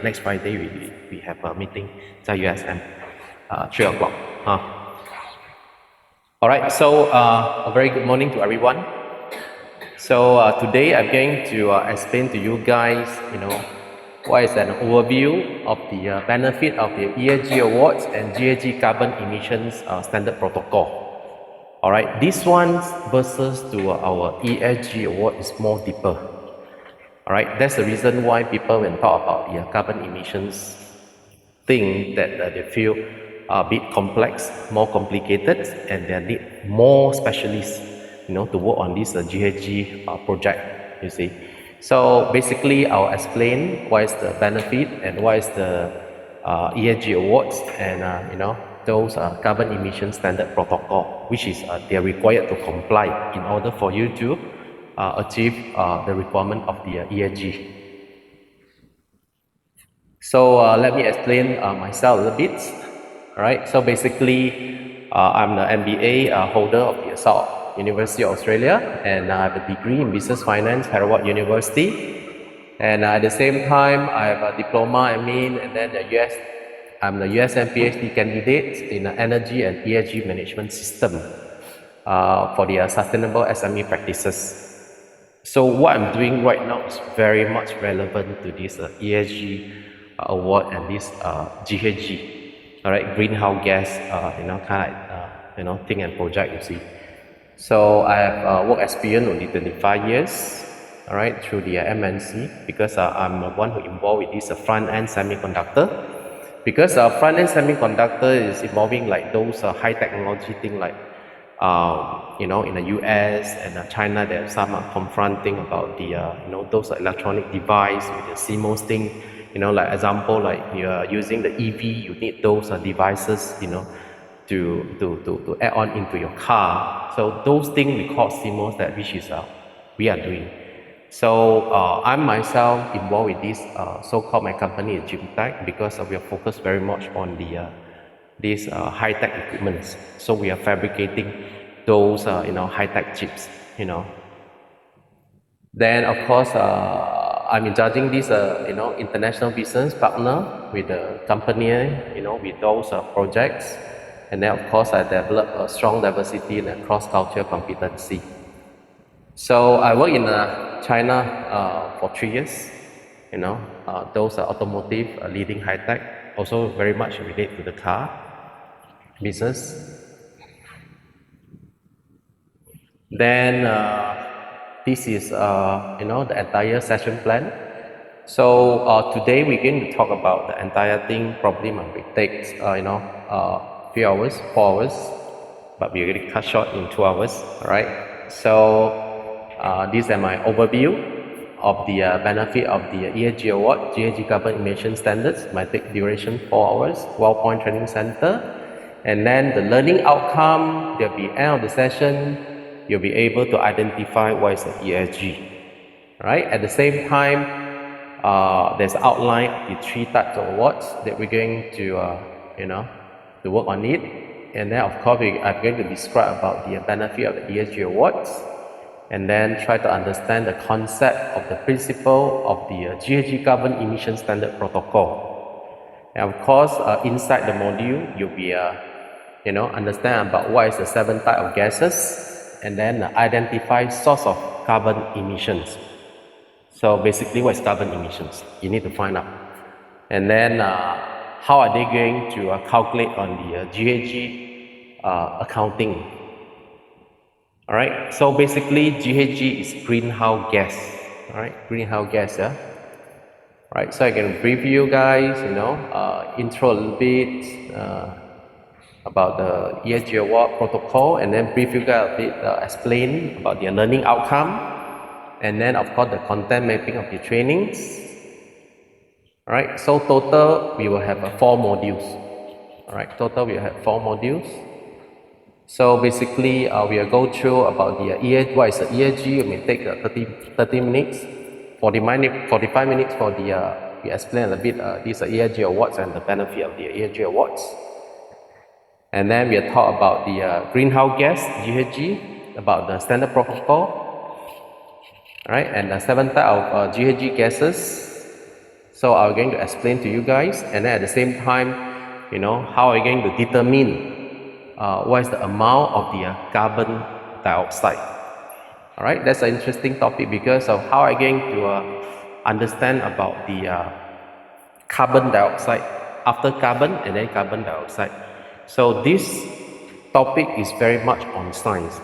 next Friday we have a meeting 在 USM 3 o'clock. Alright, so a very good morning to everyone. So today I'm going to explain to you guys, what is an overview of the benefit of the ESG awards and GHG carbon emissions standard protocol. Alright, this one versus to our ESG award is more deeper. Alright, that's the reason why people when talk about the carbon emissions think that they feel a bit complex, more complicated, and they need more specialists, to work on this GHG project, you see. So basically, I'll explain what is the benefit and what is the ESG awards and those carbon emission standard protocol, which is they are required to comply in order for you to achieve the requirement of the ESG. So let me explain myself a little bit. Alright, so basically I'm the MBA holder of the South University of Australia, and I have a degree in Business Finance, Harvard University. And at the same time, I have a diploma admin, and then I'm the USM PhD candidate in Energy and ESG Management System for the Sustainable SME Practices. So what I'm doing right now is very much relevant to this ESG award and this GHG. Alright, greenhouse gas, thing and project, you see. So I have work experience only 25 years, alright, through the MNC, because I'm the one who involved with this front-end semiconductor. Because front-end semiconductor is involving like those high technology thing like, in the US and China, there's some confronting about the, those electronic device with the CMOS thing. Like example, like you're using the EV, you need those devices, to add on into your car. So those things we call CMOS, that which is we are doing. So I'm myself involved with this so-called my company is Gymtech, because we are focused very much on the these high-tech equipments. So we are fabricating those high-tech chips. Then of course I'm in charging this international business partner with the company, with those projects. And then of course I develop a strong diversity and a cross-cultural competency. So I work in China for 3 years. Those automotive leading high-tech, also very much related to the car business. Then this is the entire session plan. So today we're going to talk about the entire thing. Probably might take 3 hours, 4 hours, but we're going to cut short in 2 hours. All right. So these are my overview of the benefit of the ESG award, GHG carbon emission standards. Might take duration 4 hours, 12-point training center, and then the learning outcome. There'll be end of the session. You'll be able to identify what is the ESG. Right? At the same time, there's an outline of the 3 types of awards that we're going to, to work on it. And then, of course, I'm going to describe about the benefit of the ESG awards, and then try to understand the concept of the principle of the GHG carbon emission standard protocol. And of course, inside the module, you'll be, understand about what is the 7 types of gases, and then identify source of carbon emissions. So basically, what is carbon emissions? You need to find out. And then how are they going to calculate on the GHG accounting? Alright, so basically GHG is greenhouse gas. Alright, greenhouse gas, yeah? Alright, so I can brief you guys, intro a little bit about the ESG award protocol, and then brief you guys a bit, explain about the learning outcome, and then of course the content mapping of the trainings. Alright, so total we will have 4 modules. Alright, total we will have 4 modules. So basically we will go through about the what is the ESG. It may take 30 minutes, 45 minutes for the we explain a bit these ESG awards and the benefit of the ESG awards. And then we'll talk about the greenhouse gas, GHG, about the standard protocol, right? And the 7 types of GHG gases. So I'm going to explain to you guys, and then at the same time, how are you going to determine what is the amount of the carbon dioxide. All right, that's an interesting topic because of how I'm going to understand about the carbon dioxide, after carbon and then carbon dioxide. So this topic is very much on science.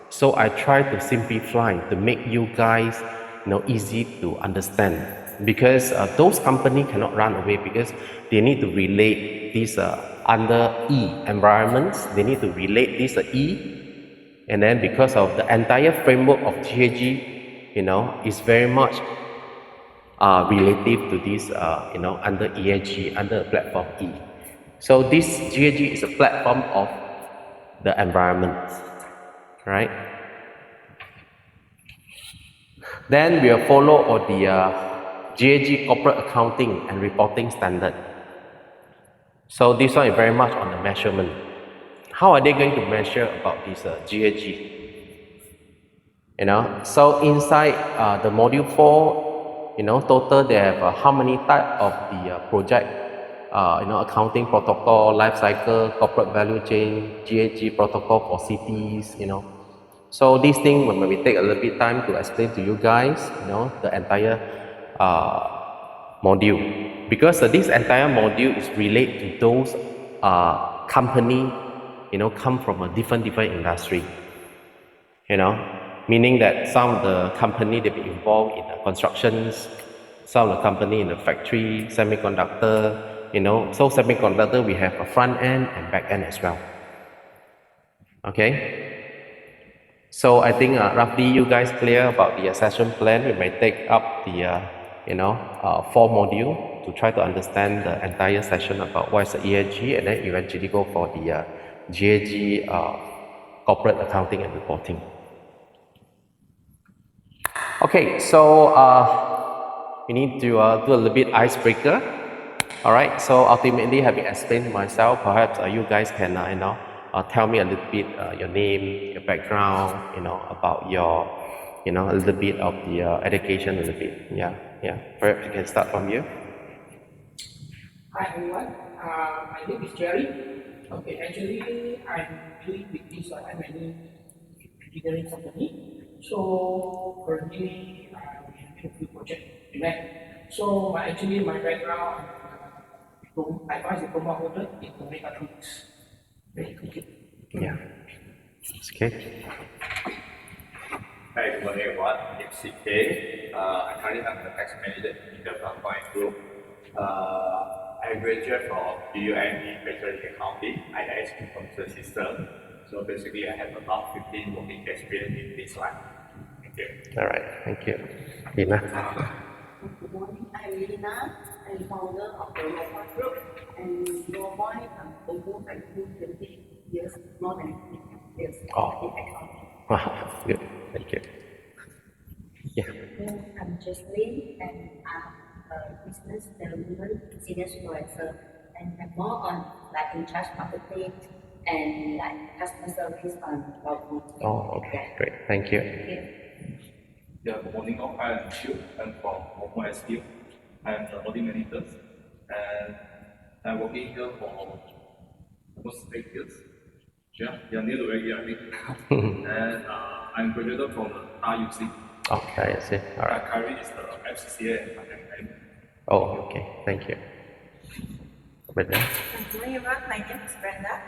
So I try to simplify to make you guys easy to understand, because those companies cannot run away because they need to relate this under E environments. They need to relate this E, and then because of the entire framework of GAG, is very much relative to this, under ESG, under the platform E. So this GAG is a platform of the environment, right? Then we'll follow all the GAG corporate accounting and reporting standard. So this one is very much on the measurement. How are they going to measure about this GAG? So inside the module 4, total they have how many type of the project, accounting protocol, life cycle, corporate value chain, GAG protocol for cities, So this thing when we take a little bit time to explain to you guys, the entire module, because this entire module is related to those company, come from a different industry, meaning that some of the company they be involved in the constructions, some of the company in the factory, semiconductor, so semiconductor we have a front end and back end as well. Okay. So I think roughly you guys clear about the session plan. We may take up the 4 module to try to understand the entire session about what is the ESG, and then eventually go for the GAG corporate accounting and reporting. Okay, so we need to do a little bit icebreaker. All right. So ultimately, having explained myself, perhaps you guys can tell me a little bit your name, your background, about your, a little bit of the education, a little bit. Yeah. Perhaps you can start from you. Hi everyone, my name is Jerry. Okay, actually I'm doing with this M&E engineering company. So currently we have a few projects in that. So my background, I was a diploma holder in mechatronics. Thank you. Yeah. Okay. Hi, good morning everyone. My name is CK. I currently am the tax manager in the Frontline Group. I graduated from BUME Bachelor in Accounting, IISP Computer System. So basically, I have about 15 working experience in this line. Thank you. All right. Thank you. Lina. Good morning. I'm Lina. I'm founder of the Lawpoint Group. And Lawpoint, almost 20 years, more than 50 years in accounting. Wow, good. Thank you. Yeah. I'm Jocelyn, and I'm a business development senior supervisor, and I'm more on in charge marketing and customer service on Lawpoint. Oh, okay. Yeah. Great. Thank you. Yeah, good morning all. I'm Xiu. I'm from Lawpoint SQ. I'm the audit manager, and I'm working here for almost 8 years. Yeah, near to 8 years, I think. And I'm graduated from the RUC. Okay, I see. All right. Currently is the FCCA and Oh, okay. Thank you. Brenda. Good morning, everyone. My name is Brenda.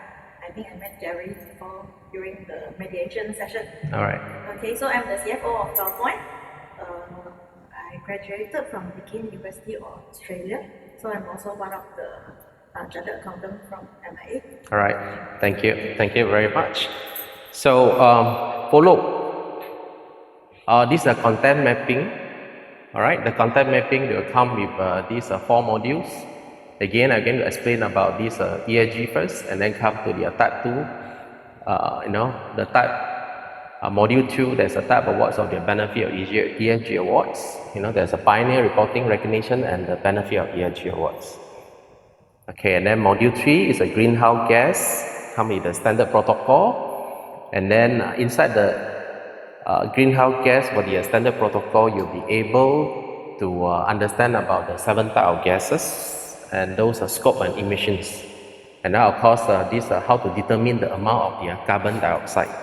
I think I met Jerry before during the mediation session. All right. Okay, so I'm the CFO of Lawpoint. I graduated from Peking University of Australia. So I'm also one of the chartered accountants from MIA. All right. Thank you. Thank you very much. So follow. This is a content mapping. All right. The content mapping will come with these 4 modules. Again, I'm going to explain about this ESG first, and then come to the type 2. The type module 2. There's a type awards of the benefit of ESG awards. There's a pioneer reporting recognition and the benefit of ESG awards. Okay, and then module 3 is a greenhouse gas, come with the standard protocol, and then inside the greenhouse gas for the standard protocol, you'll be able to understand about the 7 types of gases, and those are scope and emissions. And now, of course, these are how to determine the amount of the carbon dioxide.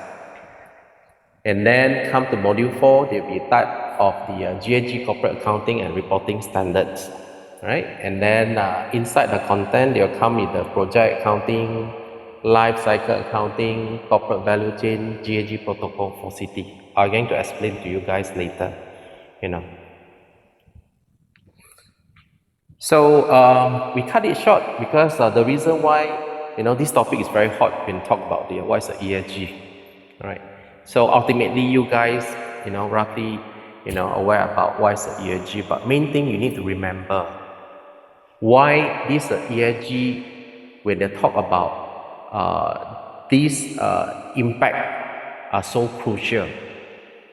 And then come to module 4, there will be type of the GAG corporate accounting and reporting standards, right? And then inside the content, they'll come with the project accounting, life cycle accounting, corporate value chain, GAG protocol for CT. I'm going to explain to you guys later, you know. So we cut it short because the reason why, you know, this topic is very hot when talk about the what is the ESG, right? So ultimately, you guys, you know, roughly, you know, aware about what is the ESG, but main thing you need to remember why this ESG, when they talk about these impact are so crucial,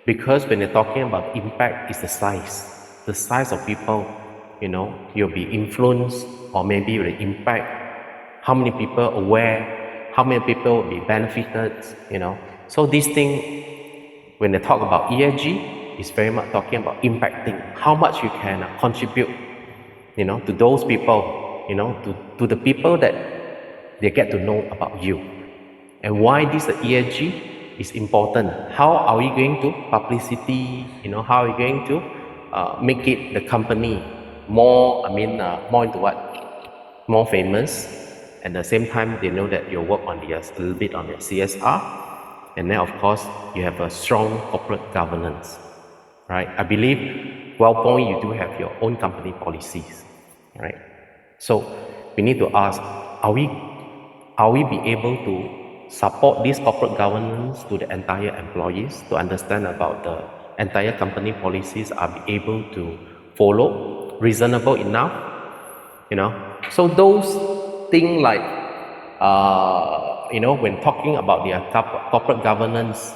because when they're talking about impact is the size of people, you know, you'll be influenced, or maybe the impact, how many people are aware, how many people will be benefited, you know. So this thing, when they talk about ESG, is very much talking about impacting, how much you can contribute, you know, to those people, you know, to the people that they get to know about you. And why this ESG is important. How are we going to publicity, you know, how are we going to make it the company more, more into what? More famous. At the same time, they know that you work on a little bit on the CSR. And then, of course, you have a strong corporate governance, right? I believe, WellPoint, you do have your own company policies, right? So we need to ask, are we be able to support this corporate governance to the entire employees to understand about the entire company policies, are be able to follow reasonable enough, you know? So those things like, you know, when talking about the corporate governance,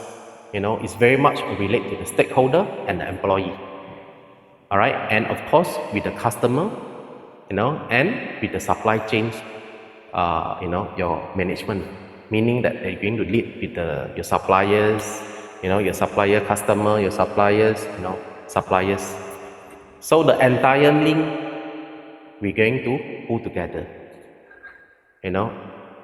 you know, it's very much related to the stakeholder and the employee. All right, and of course with the customer, you know, and with the supply chains, you know, your management, meaning that they're going to lead with your suppliers, you know, your supplier customer, your suppliers, you know, suppliers. So the entire link we're going to pull together, you know.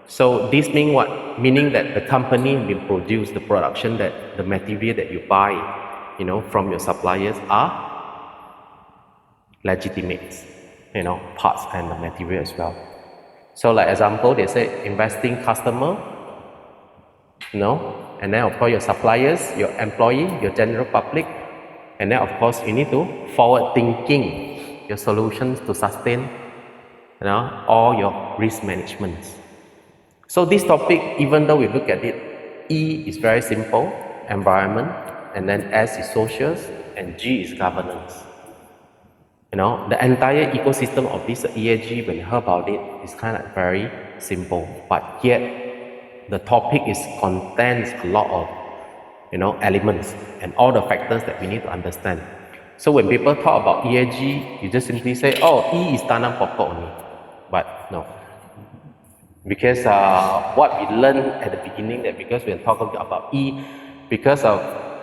So this means what? Meaning that the company will produce the production, that the material that you buy, you know, from your suppliers are legitimate, you know, parts and the material as well. So like example, they say investing customer, you know, and then of course your suppliers, your employee, your general public, and then of course you need to forward thinking your solutions to sustain, you know, all your risk management. So this topic, even though we look at it, E is very simple, environment, and then S is social, and G is governance. You know, the entire ecosystem of this ESG, when you hear about it, is kind of very simple, but yet the topic contains a lot of, you know, elements and all the factors that we need to understand. So when people talk about ESG, you just simply say, oh, E is tanam pokok only, but no. Because what we learned at the beginning, that because we're talking about E, because of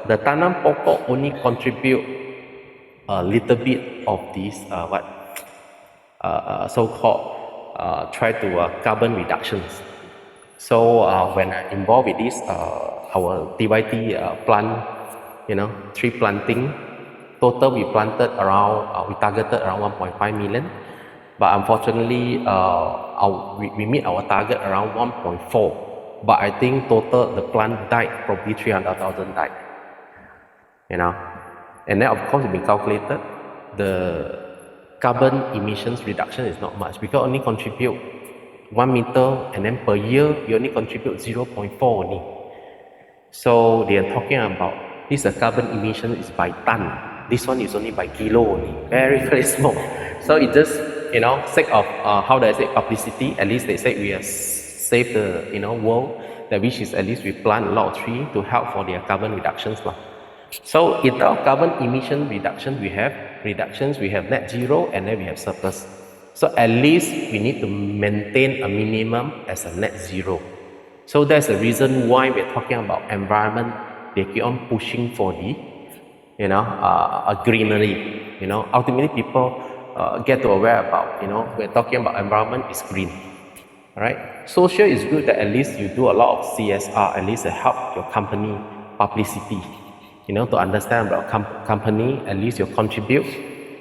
the tanam pokok only contribute a little bit of this so-called try to carbon reductions. So when I involved with this, our TYT plant, you know, tree planting, total we planted around, we targeted around 1.5 million. But unfortunately, we meet our target around 1.4. But I think total the plant died, probably 300,000 died. You know, and then of course, we calculated the carbon emissions reduction is not much, because only contribute 1 meter, and then per year you only contribute 0.4 only. So they are talking about this carbon emission is by ton. This one is only by kilo only, very small. So it just, you know, sake of how do I say, publicity. At least they say we have saved the, you know, world. That which is at least we plant a lot of trees to help for their carbon reductions lah. So in our carbon emission reduction, we have net zero, and then we have surplus. So at least we need to maintain a minimum as a net zero. So that's the reason why we're talking about environment. They keep on pushing for the, you know, a greenery. ultimately people get to aware about, we're talking about environment is green. All right. Social is good that at least you do a lot of CSR, at least to help your company publicity, to understand about company, at least you contribute,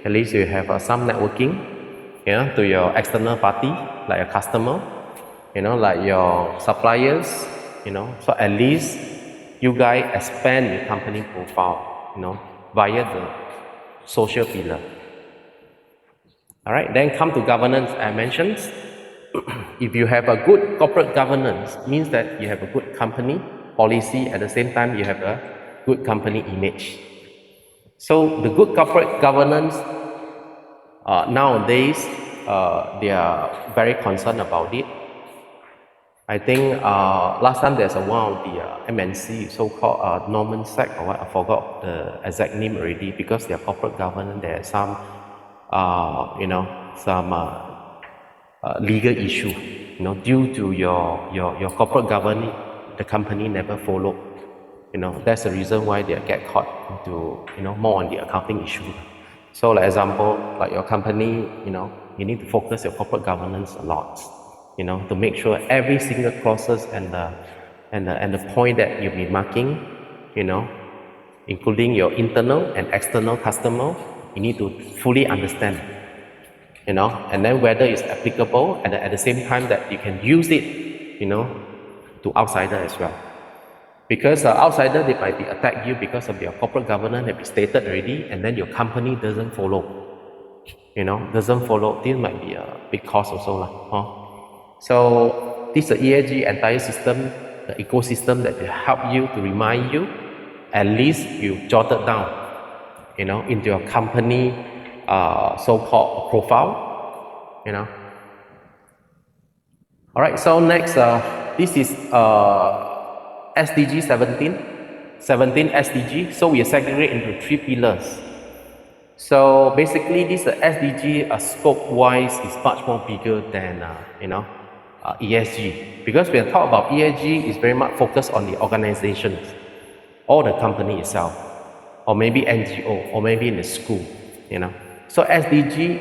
at least you have some networking, to your external party, like a customer, like your suppliers, so at least you guys expand your company profile, via the social pillar. All right, then come to governance. I mentioned, if you have a good corporate governance, means that you have a good company policy, at the same time you have a good company image. So the good corporate governance, nowadays, they are very concerned about it. I think last time there's one of the MNC, so-called Norman Sack or what, I forgot the exact name already, because their corporate governance, there are some, legal issue, due to your corporate governance, the company never follow. That's the reason why they get caught into, more on the accounting issue. So, like example, like your company, you need to focus your corporate governance a lot, to make sure every single process and the point that you'll be marking, including your internal and external customer, you need to fully understand, and then whether it's applicable, and at the same time that you can use it, to outsider as well. Because outsider, they might be attack you because of your corporate governance have been stated already, and then your company doesn't follow. Doesn't follow. This might be a big cost also, So this ESG entire system, the ecosystem that will help you to remind you, at least you jotted down, into your company so-called profile, All right. So next, this is SDG 17 SDG. So we segregate into 3 pillars. So basically, this SDG scope-wise is much more bigger than ESG, because when we talk about ESG, is very much focused on the organizations or the company itself, or maybe NGO, or maybe in the school. So SDG,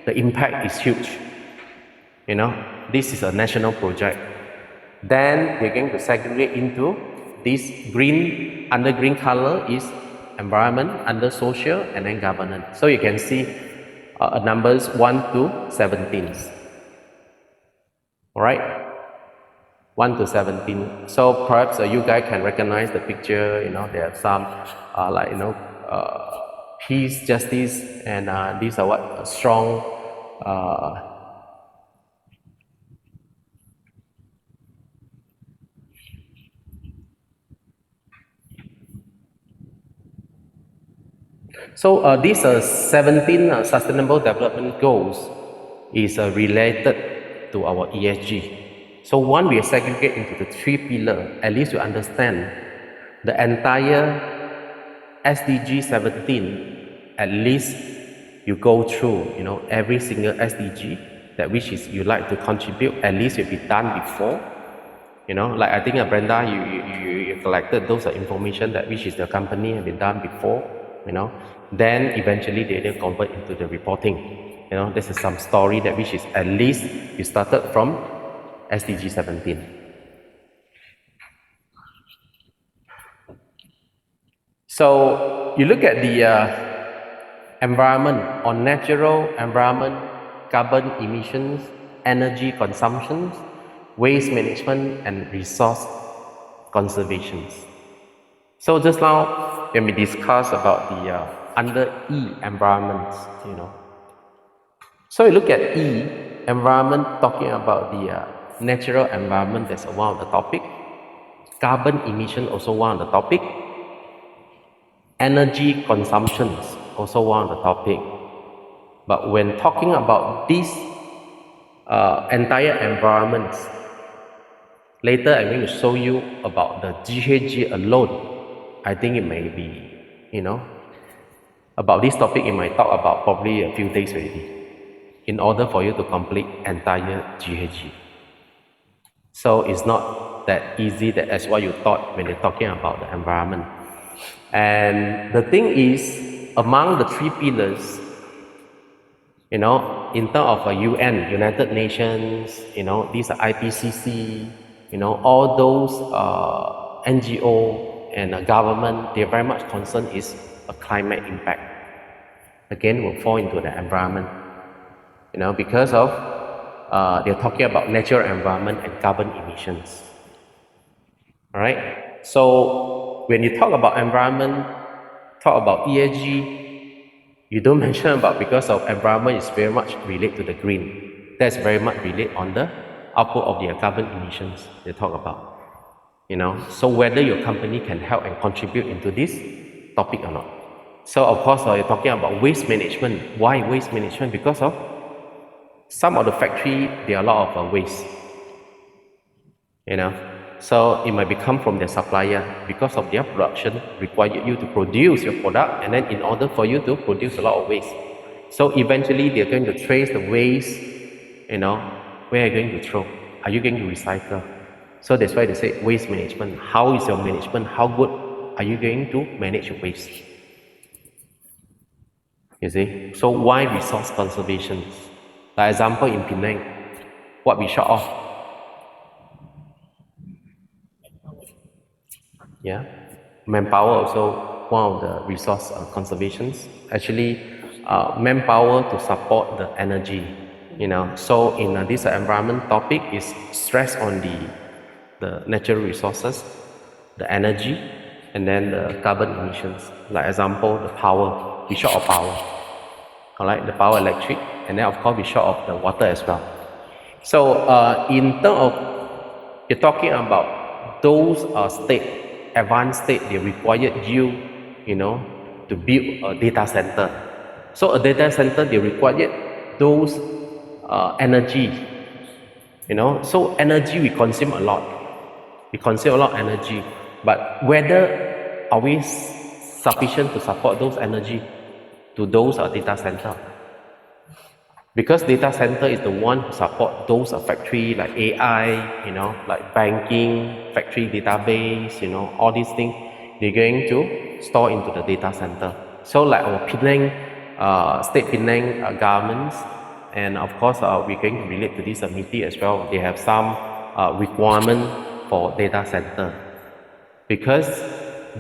the impact is huge. This is a national project. Then we're going to segregate into this green, under green color is environment, under social, and then governance. So you can see numbers 1 to 17. All right, 1 to 17. So perhaps you guys can recognize the picture. There are some peace, justice, and these are what strong. So these 17 Sustainable Development Goals is related to our ESG. So one, we segregate into the 3 pillars. At least you understand the entire SDG 17. At least you go through, every single SDG that which is you like to contribute. At least you'll be done before. Like I think Brenda, you collected those information that which is the company have been done before. Then eventually they will convert into the reporting. This is some story that which is at least you started from SDG 17. So you look at the environment, on natural environment, carbon emissions, energy consumption, waste management, and resource conservation. So just now, when we discuss about the under E, environment, So you look at E, environment, talking about the natural environment, that's one of the topic. Carbon emission, also one of the topic. Energy consumptions, also one of the topic. But when talking about this entire environment, later I'm going to show you about the GHG alone. I think it may be, about this topic, it might talk about probably a few days already, in order for you to complete entire GHG. So it's not that easy that as what you thought when you're talking about the environment. And the thing is, among the 3 pillars, You know, in terms of UN, United Nations, you know, these are IPCC, you know, all those NGO and government, they're very much concerned is a climate impact. Again, will fall into the environment, you know, because of they're talking about natural environment and carbon emissions. All right. So when you talk about environment, talk about ESG, you don't mention about because of environment is very much related to the green. That's very much related on the output of their carbon emissions they talk about. You know, so whether your company can help and contribute into this topic or not. So of course, you're talking about waste management. Why waste management? Because of some of the factory, there are a lot of waste. You know, so it might become from their supplier because of their production require you to produce your product, and then in order for you to produce a lot of waste. So eventually they're going to trace the waste, you know, where are you going to throw? Are you going to recycle? So that's why they say waste management. How is your management? How good are you going to manage your waste? You see? So why resource conservation? For example, in Penang, what we short of? Yeah, manpower also one of the resource conservations. Actually, manpower to support the energy. You know, so in this environment topic is stress on the natural resources, the energy, and then the carbon emissions. Like example, the power. We short of power. All right, the power electric, and then of course we short of the water as well. So in terms of you're talking about those advanced state, they required you, you know, to build a data center. So a data center, they required those energy, you know. So energy we consume a lot. We consume a lot of energy, but whether are we sufficient to support those energy to those data center? Because data center is the one who support those factory like AI, you know, like banking, factory database, you know, all these things, they're going to store into the data center. So like our Penang, state Penang governments, and of course we're going to relate to this meeting as well. They have some requirement for data center. Because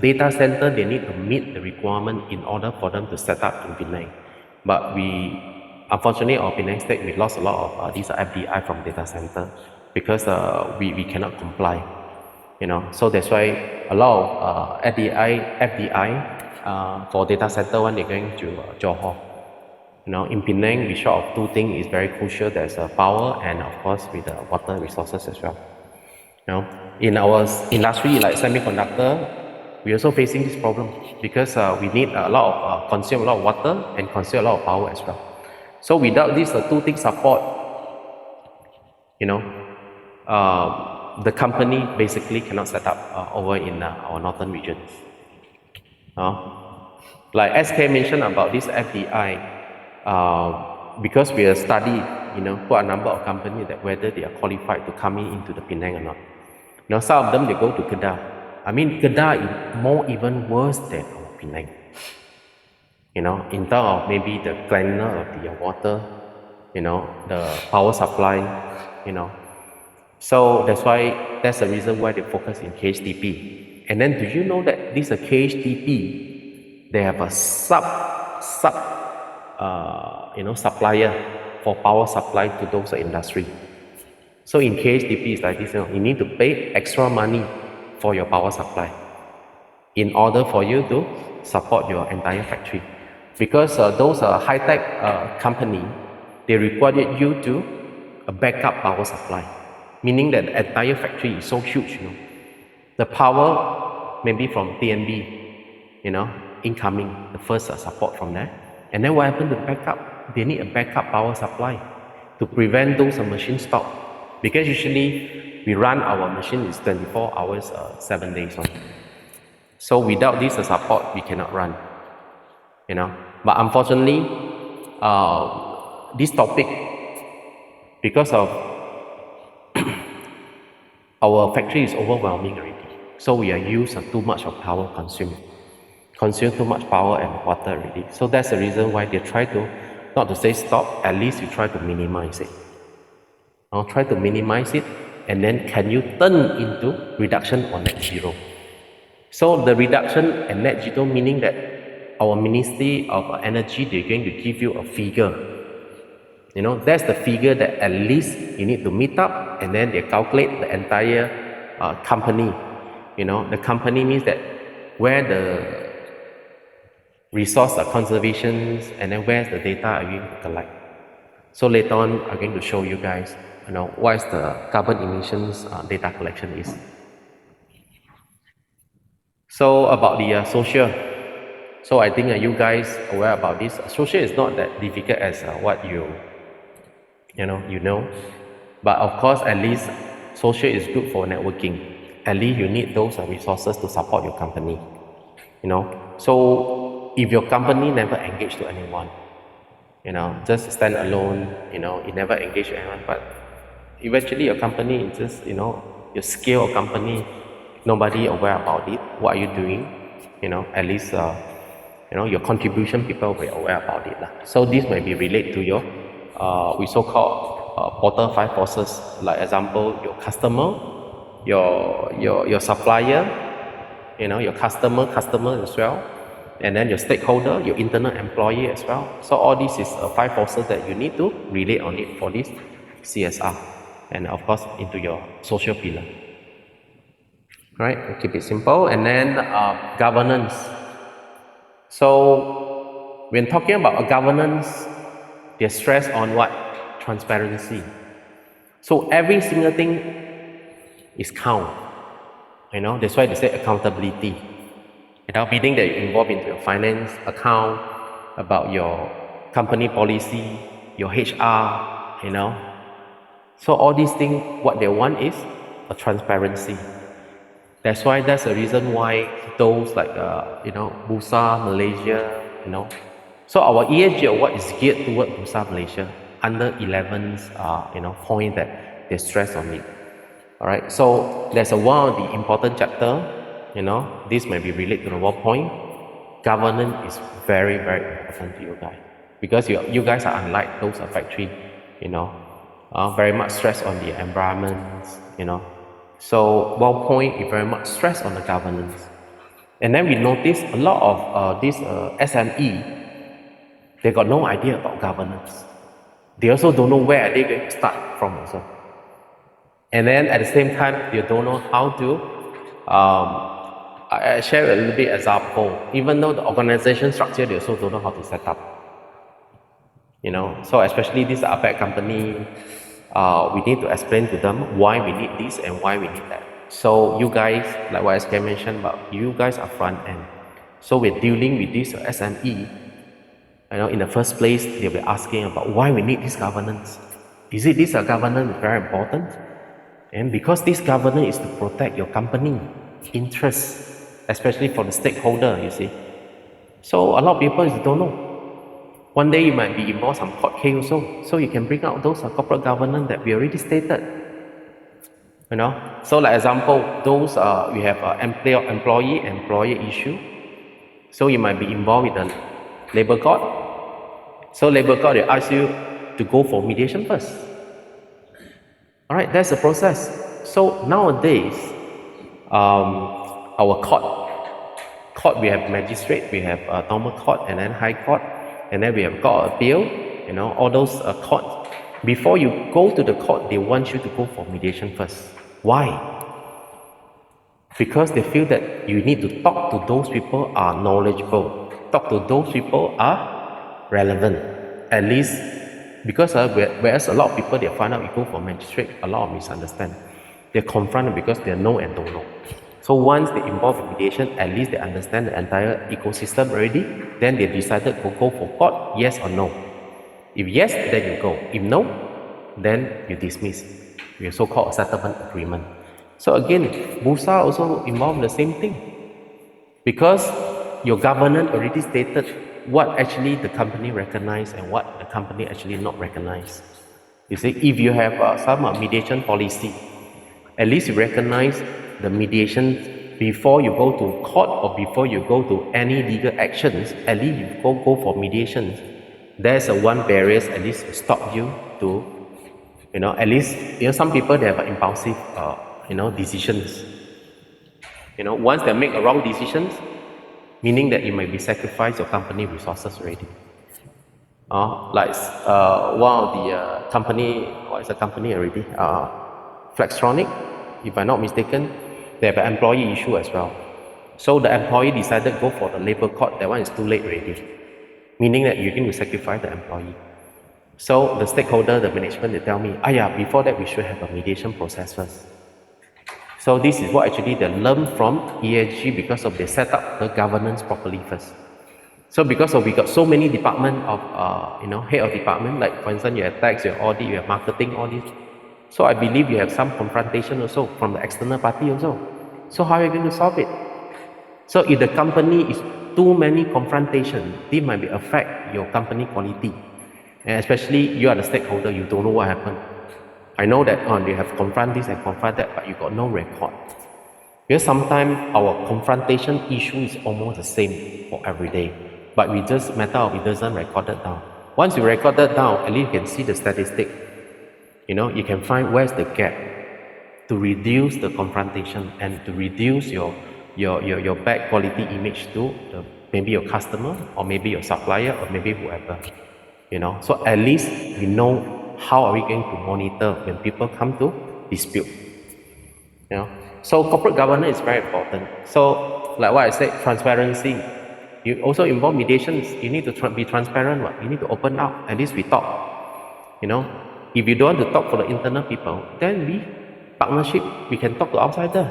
data center, they need to meet the requirement in order for them to set up in Penang. But unfortunately, our Penang state, we lost a lot of these FDI from data center because we cannot comply, you know. So that's why a lot of FDI for data center when they're going to Johor. You know, in Penang, we short of two things is very crucial. There's power and of course with the water resources as well. You know, in our industry like semiconductor, we're also facing this problem because we need a lot of consume a lot of water and consume a lot of power as well. So without these two things support, you know, the company basically cannot set up over in our northern regions. Like SK mentioned about this FDI, because we have studied, you know, quite a number of companies that whether they are qualified to come into the Penang or not. Now some of them they go to Kedah. I mean Kedah is more even worse than Penang. You know, in terms of maybe the cleanliness of the water, you know, the power supply, you know. So that's the reason why they focus in KHDP. And then do you know that this KHDP, they have a supplier for power supply to those industry. So in KHDP it's like this, you know, you need to pay extra money for your power supply in order for you to support your entire factory. Because those high-tech company, they require you to backup power supply, meaning that the entire factory is so huge, you know. The power maybe from TNB, you know, incoming, the first support from there. And then what happened to the backup? They need a backup power supply to prevent those machines stop. Because usually we run our machine is 24 hours, 7 days on. So without this support, we cannot run. You know, but unfortunately, this topic, because of our factory is overwhelming already, so we are using too much of power consume too much power and water already. So that's the reason why they try to not to say stop, at least you try to minimize it. Try to minimize it, and then can you turn into reduction or net zero? So the reduction and net zero meaning that our Ministry of Energy, they're going to give you a figure. That's the figure that at least you need to meet up, and then they calculate the entire company. The company means that where the resource conservations, and then where's the data are you going to collect. So later on, I'm going to show you guys, what is the carbon emissions data collection is. So about the social. So I think you guys aware about this. Social is not that difficult as what you know. But of course, at least social is good for networking. At least you need those resources to support your company. So if your company never engage to anyone, just stand alone, you never engage with anyone, but eventually your company is just, your scale of company, nobody aware about it. What are you doing? At least, your contribution, people will be aware about it. So this may be related to your, we so-called portal 5 forces, like example, your customer, your supplier, your customer as well, and then your stakeholder, your internal employee as well. So all this is 5 forces that you need to relate on it for this CSR, and of course into your social pillar. Right, we'll keep it simple. And then governance. So when talking about governance, they stress on what? Transparency. So every single thing is count. That's why they say accountability. Meaning that you're involved into your finance account, about your company policy, your HR, So all these things, what they want is a transparency. That's the reason why those like, Bursa Malaysia, So our ESG award is geared toward Bursa Malaysia under 11th, point that they stress on it. Alright, so there's one of the important chapter, this may be related to the 1 point. Governance is very, very important to you guys. Because you guys are unlike those factory, very much stress on the environment, So 1 point is very much stress on the governance. And then we notice a lot of this SME, they got no idea about governance. They also don't know where they're going to start from also. And then at the same time, they don't know how to, I share a little bit example. Even though the organization structure, they also don't know how to set up. So especially this APEC company, we need to explain to them why we need this and why we need that. So you guys, like what I mentioned about, you guys are front end. So we're dealing with this SME. In the first place, they'll be asking about why we need this governance. Is it this governance very important? And because this governance is to protect your company interests, especially for the stakeholder, you see. So a lot of people don't know. One day you might be involved in some court case also, so you can bring out those corporate governance that we already stated. So like example, those we have employee issue. So you might be involved with the labor court. So labor court, they ask you to go for mediation first. Alright, that's the process. So nowadays, our court, we have magistrate, we have normal court, and then high court, and then we have court appeal, all those courts. Before you go to the court, they want you to go for mediation first. Why? Because they feel that you need to talk to those people are knowledgeable, talk to those people are relevant, at least. Because whereas a lot of people, they find out you go for magistrate, a lot of misunderstand. They're confronted because they know and don't know. So once they involve in mediation, at least they understand the entire ecosystem already. Then they decided to go for court, yes or no. If yes, then you go. If no, then you dismiss. We so-called settlement agreement. So again, Bursa also involved in the same thing. Because your governance already stated what actually the company recognize and what the company actually not recognize. You see, if you have some mediation policy, at least you recognize the mediation before you go to court or before you go to any legal actions. At least you go for mediation. There's a one barrier at least to stop you to, at least, some people, they have impulsive, decisions. Once they make a wrong decisions, meaning that you might be sacrifice your company resources already. Like one of the company, what is the company already? Flextronic, if I'm not mistaken, they have an employee issue as well. So the employee decided to go for the labor court. That one is too late already, meaning that you're going to sacrifice the employee. So the stakeholder, the management, they tell me, before that we should have a mediation process first. So this is what actually they learn from ESG, because of they set up the governance properly first. So because of we got so many department of head of department, like for instance you have tax, you have audit, you have marketing, all this. So I believe you have some confrontation also from the external party also. So how are you going to solve it? So if the company is too many confrontation, this might be affect your company quality. And especially you are the stakeholder, you don't know what happened. I know that you have confront this and confront that, but you got no record. Because sometimes our confrontation issue is almost the same for every day, but we just matter of it doesn't record it down. Once you record it down, at least you can see the statistic. You can find where's the gap to reduce the confrontation and to reduce your bad quality image to maybe your customer or maybe your supplier or maybe whoever. So at least we know how are we going to monitor when people come to dispute. So corporate governance is very important. So like what I said, transparency. You also involve mediations. You need to be transparent. You need to open up. At least we talk. If you don't want to talk for the internal people, then partnership, we can talk to outsider.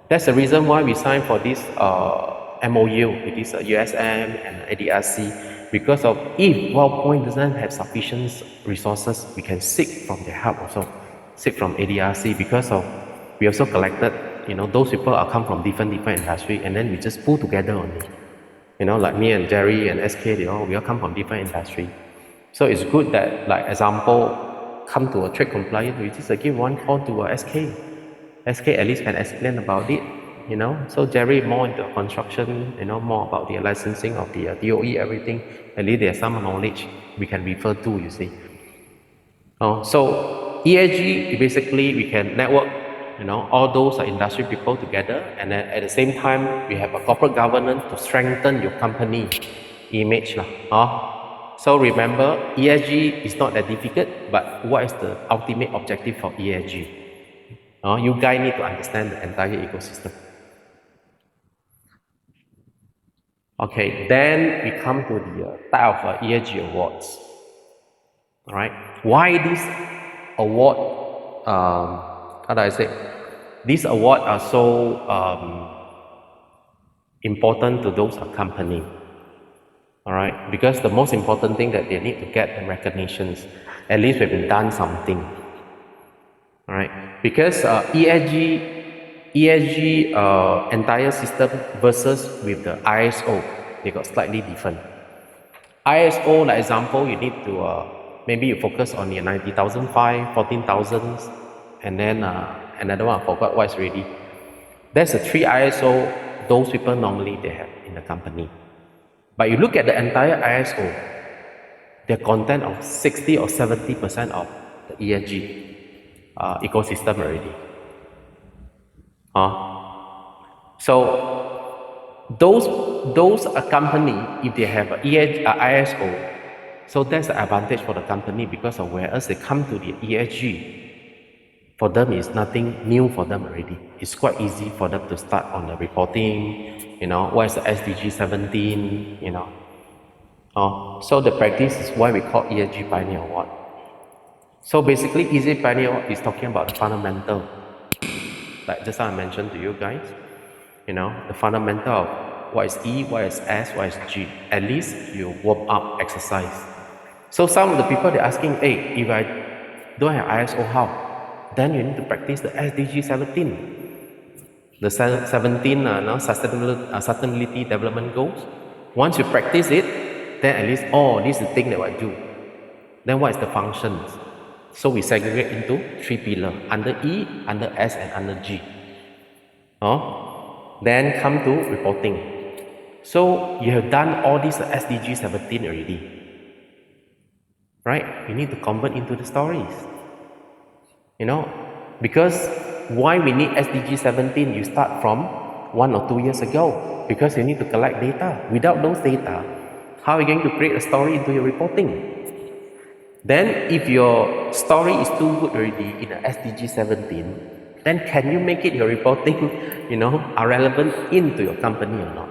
That's the reason why we signed for this MOU with this USM and ADRC, because of if WellPoint doesn't have sufficient resources, we can seek from their help also, seek from ADRC, because of we also collected, those people are come from different industry, and then we just pull together only. Like me and Jerry and SK, we all come from different industry. So it's good that, like example, come to a trade compliance, we just give one call to a SK. SK at least can explain about it, So Jerry more into construction, more about the licensing of the DOE, everything. At least there's some knowledge we can refer to, you see. So ESG, basically we can network, all those industry people together, and then at the same time we have a corporate governance to strengthen your company image. So remember, ESG is not that difficult, but what is the ultimate objective for ESG? You guys need to understand the entire ecosystem. Okay, then we come to the type of ESG awards. All right, why this award? How do I say? These awards are so important to those companies. All right, because the most important thing that they need to get the recognitions. At least we've done something. All right, because ESG entire system versus with the ISO, they got slightly different. ISO, like example, you need to maybe you focus on your 90,005, 14,000, and then another one I forgot what is already. That's the 3 ISO those people normally they have in the company. But you look at the entire ISO, the content of 60 or 70% of the ESG ecosystem already. So those company, if they have a ISO, so that's the advantage for the company, because of whereas they come to the ESG, for them is nothing new for them already. It's quite easy for them to start on the reporting, what is the SDG 17, So the practice is why we call ESG Pioneer Award. So basically, ESG Pioneer Award is talking about the fundamental, like just I mentioned to you guys, the fundamental of what is E, what is S, what is G. At least you warm up exercise. So some of the people they're asking, hey, if I don't have ISO, how? Then you need to practice the SDG 17. The 17 sustainability development goals. Once you practice it, then at least, this is the thing that I do. Then what is the functions? So we segregate into 3 pillars, under E, under S, and under G. Then come to reporting. So you have done all these SDG 17 already. right? You need to convert into the stories. Because why we need SDG 17, you start from 1 or 2 years ago, because you need to collect data. Without those data, how are you going to create a story into your reporting? Then if your story is too good already in the SDG 17, then can you make it your reporting, are relevant into your company or not?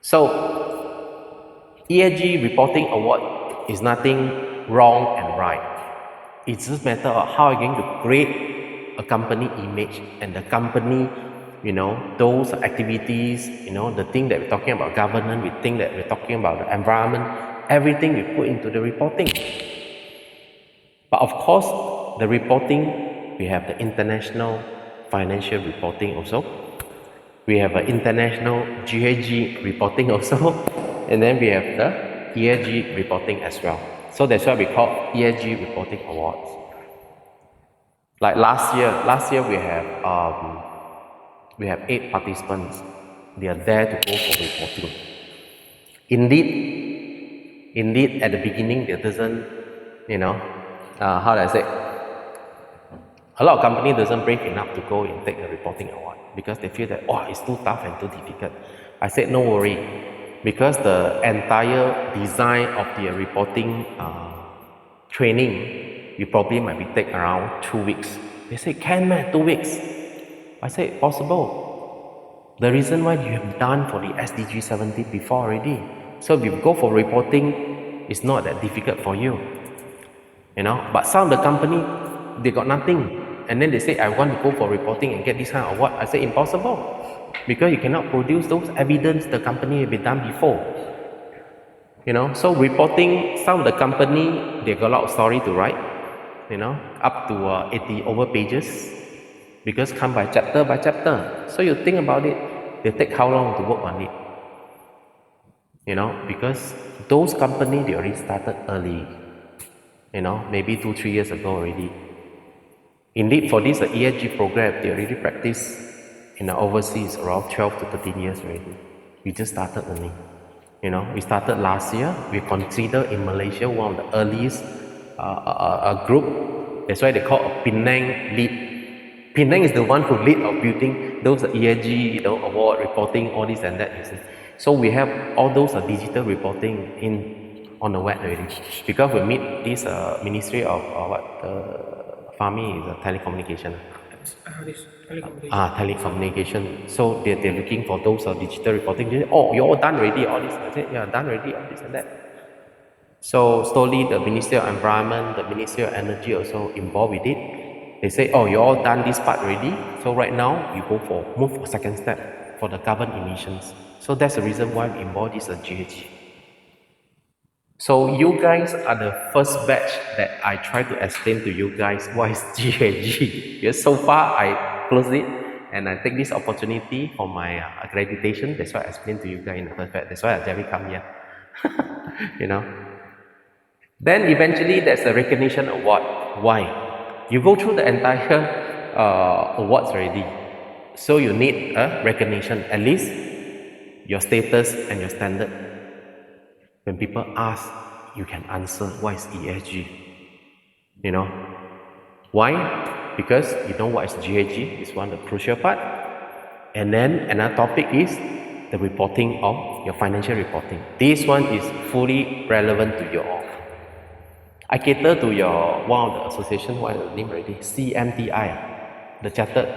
So ESG reporting award is nothing wrong and right. It's just a matter of how you're going to create a company image and the company, those activities, the thing that we're talking about governance, we think that we're talking about the environment, everything we put into the reporting. But of course, the reporting, we have the international financial reporting also. We have an international GHG reporting also. And then we have the ESG reporting as well. So that's why we call ESG reporting awards. Like last year we have 8 participants. They are there to go for reporting. Indeed, at the beginning, there doesn't, how do I say? A lot of companies doesn't brave enough to go and take the reporting award because they feel that, it's too tough and too difficult. I said, no worry, because the entire design of the reporting training, you probably might be take around 2 weeks. They say, can man, 2 weeks? I said, possible. The reason why you have done for the SDG 17 before already. So if you go for reporting, it's not that difficult for you. But some of the company, they got nothing. And then they say, I want to go for reporting and get this kind of award. I say, impossible. Because you cannot produce those evidence the company have been done before. So reporting, some of the company, they got a lot of story to write. Up to 80 over pages. Because come by chapter. So you think about it, they take how long to work on it? Because those companies, they already started early. Maybe 2-3 years ago already. Indeed, for this ESG program, they already practice in the overseas around 12 to 13 years already. We just started only. We started last year. We consider in Malaysia one of the earliest group. That's why they call a Penang lead. Penang is the one who lead of building those ESG, award reporting, all this and that. You see. So we have all those digital reporting on the web already. Because we meet this Ministry of FAMI is telecommunication. Telecommunication. So they're looking for those digital reporting. They say, you're all done already, all this. I said, yeah, done already, all this and that. So slowly the Ministry of Environment, the Ministry of Energy also involved with it. They say, you're all done this part already. So right now, you move for second step for the carbon emissions. So that's the reason why we involve this GHG. So you guys are the first batch that I try to explain to you guys what is GHG. Because so far I closed it and I take this opportunity for my accreditation. That's why I explained to you guys in the first batch. That's why Jerry come here. Then eventually there's a recognition award. Why? You go through the entire awards already. So you need a recognition, at least your status and your standard. When people ask, you can answer what is ESG. Why? Because you know what is GHG is one of the crucial part. And then another topic is the reporting of your financial reporting. This one is fully relevant to you all. I cater to one of the association, what is the name already? CMTI, the chartered.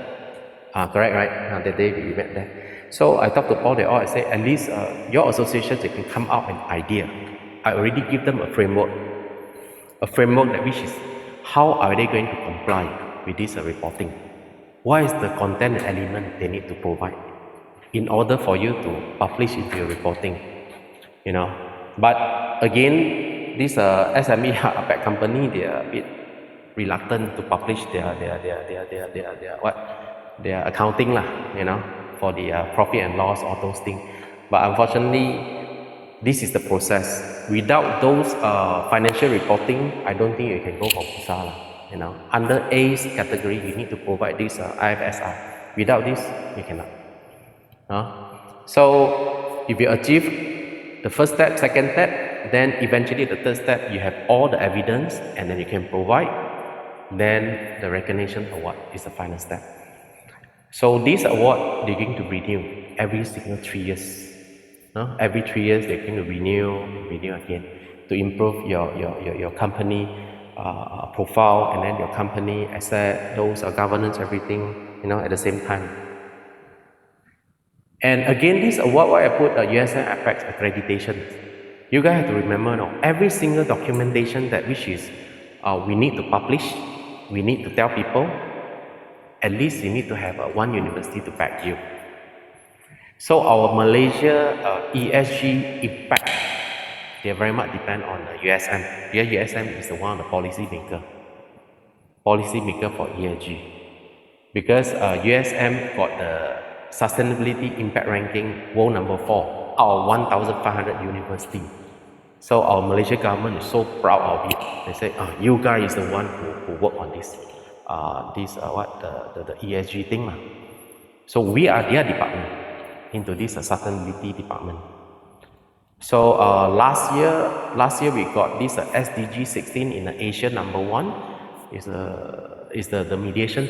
Correct, right? That day we met there. So I talked to all they all. I say, at least your associations, they can come up with an idea. I already give them a framework that which is how are they going to comply with this reporting? What is the content and element they need to provide in order for you to publish into your reporting? But again, this SME APEC company, they are a bit reluctant to publish their accounting for the profit and loss, all those things. But unfortunately, this is the process. Without those financial reporting, I don't think you can go for PUSA. Under A's category, you need to provide this IFSI. Without this, you cannot. So if you achieve the first step, second step, then eventually the third step, you have all the evidence and then you can provide. Then the recognition award is the final step. So this award, they're going to renew every single 3 years. No? Every 3 years, they're going to renew again to improve your company profile and then your company asset, those governance, everything, at the same time. And again, this award, why I put USM Apex Accreditation. You guys have to remember, every single documentation that which is we need to publish, we need to tell people, at least you need to have one university to back you. So our Malaysia ESG impact, they very much depend on the USM. Because USM is the one of the policy maker for ESG. Because USM got the Sustainability Impact Ranking world number 4 out of 1,500 universities. So our Malaysian government is so proud of it. They say, you guys is the one who work on this, the ESG thing. So we are their department into this sustainability department. So last year we got this SDG 16 in the Asia number 1 is the mediation,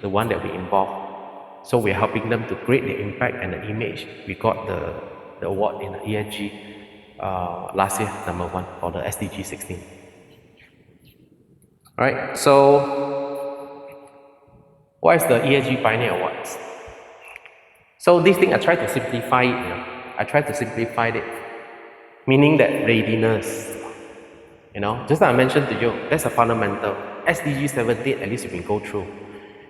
the one that we involved. So we're helping them to create the impact and the image. We got the award in the ESG last year, number 1 for the SDG 16. Alright, so what is the ESG Pioneer Awards? So this thing I try to simplify it, I try to simplify it, meaning that readiness, just like I mentioned to you, that's a fundamental. SDG 17, at least you can go through.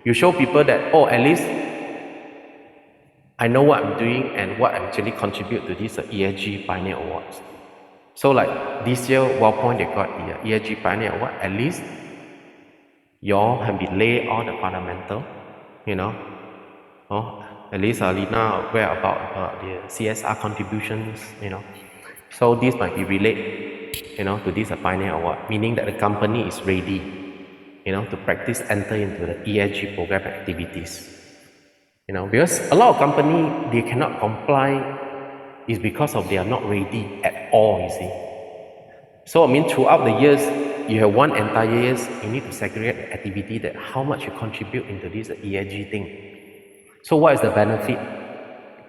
You show people that, at least I know what I'm doing and what I actually contribute to this ESG Pioneer Awards. So like this year, WellPoint, they got the ESG Pioneer Award. At least y'all have been lay all the fundamental, at least Lina aware about the CSR contributions, So this might be related, to this Pioneer Award, meaning that the company is ready, to practice enter into the ESG program activities. Because a lot of companies, they cannot comply is because of they are not ready at all, you see. So throughout the years, you have one entire years, you need to segregate the activity that how much you contribute into this ESG thing. So what is the benefit?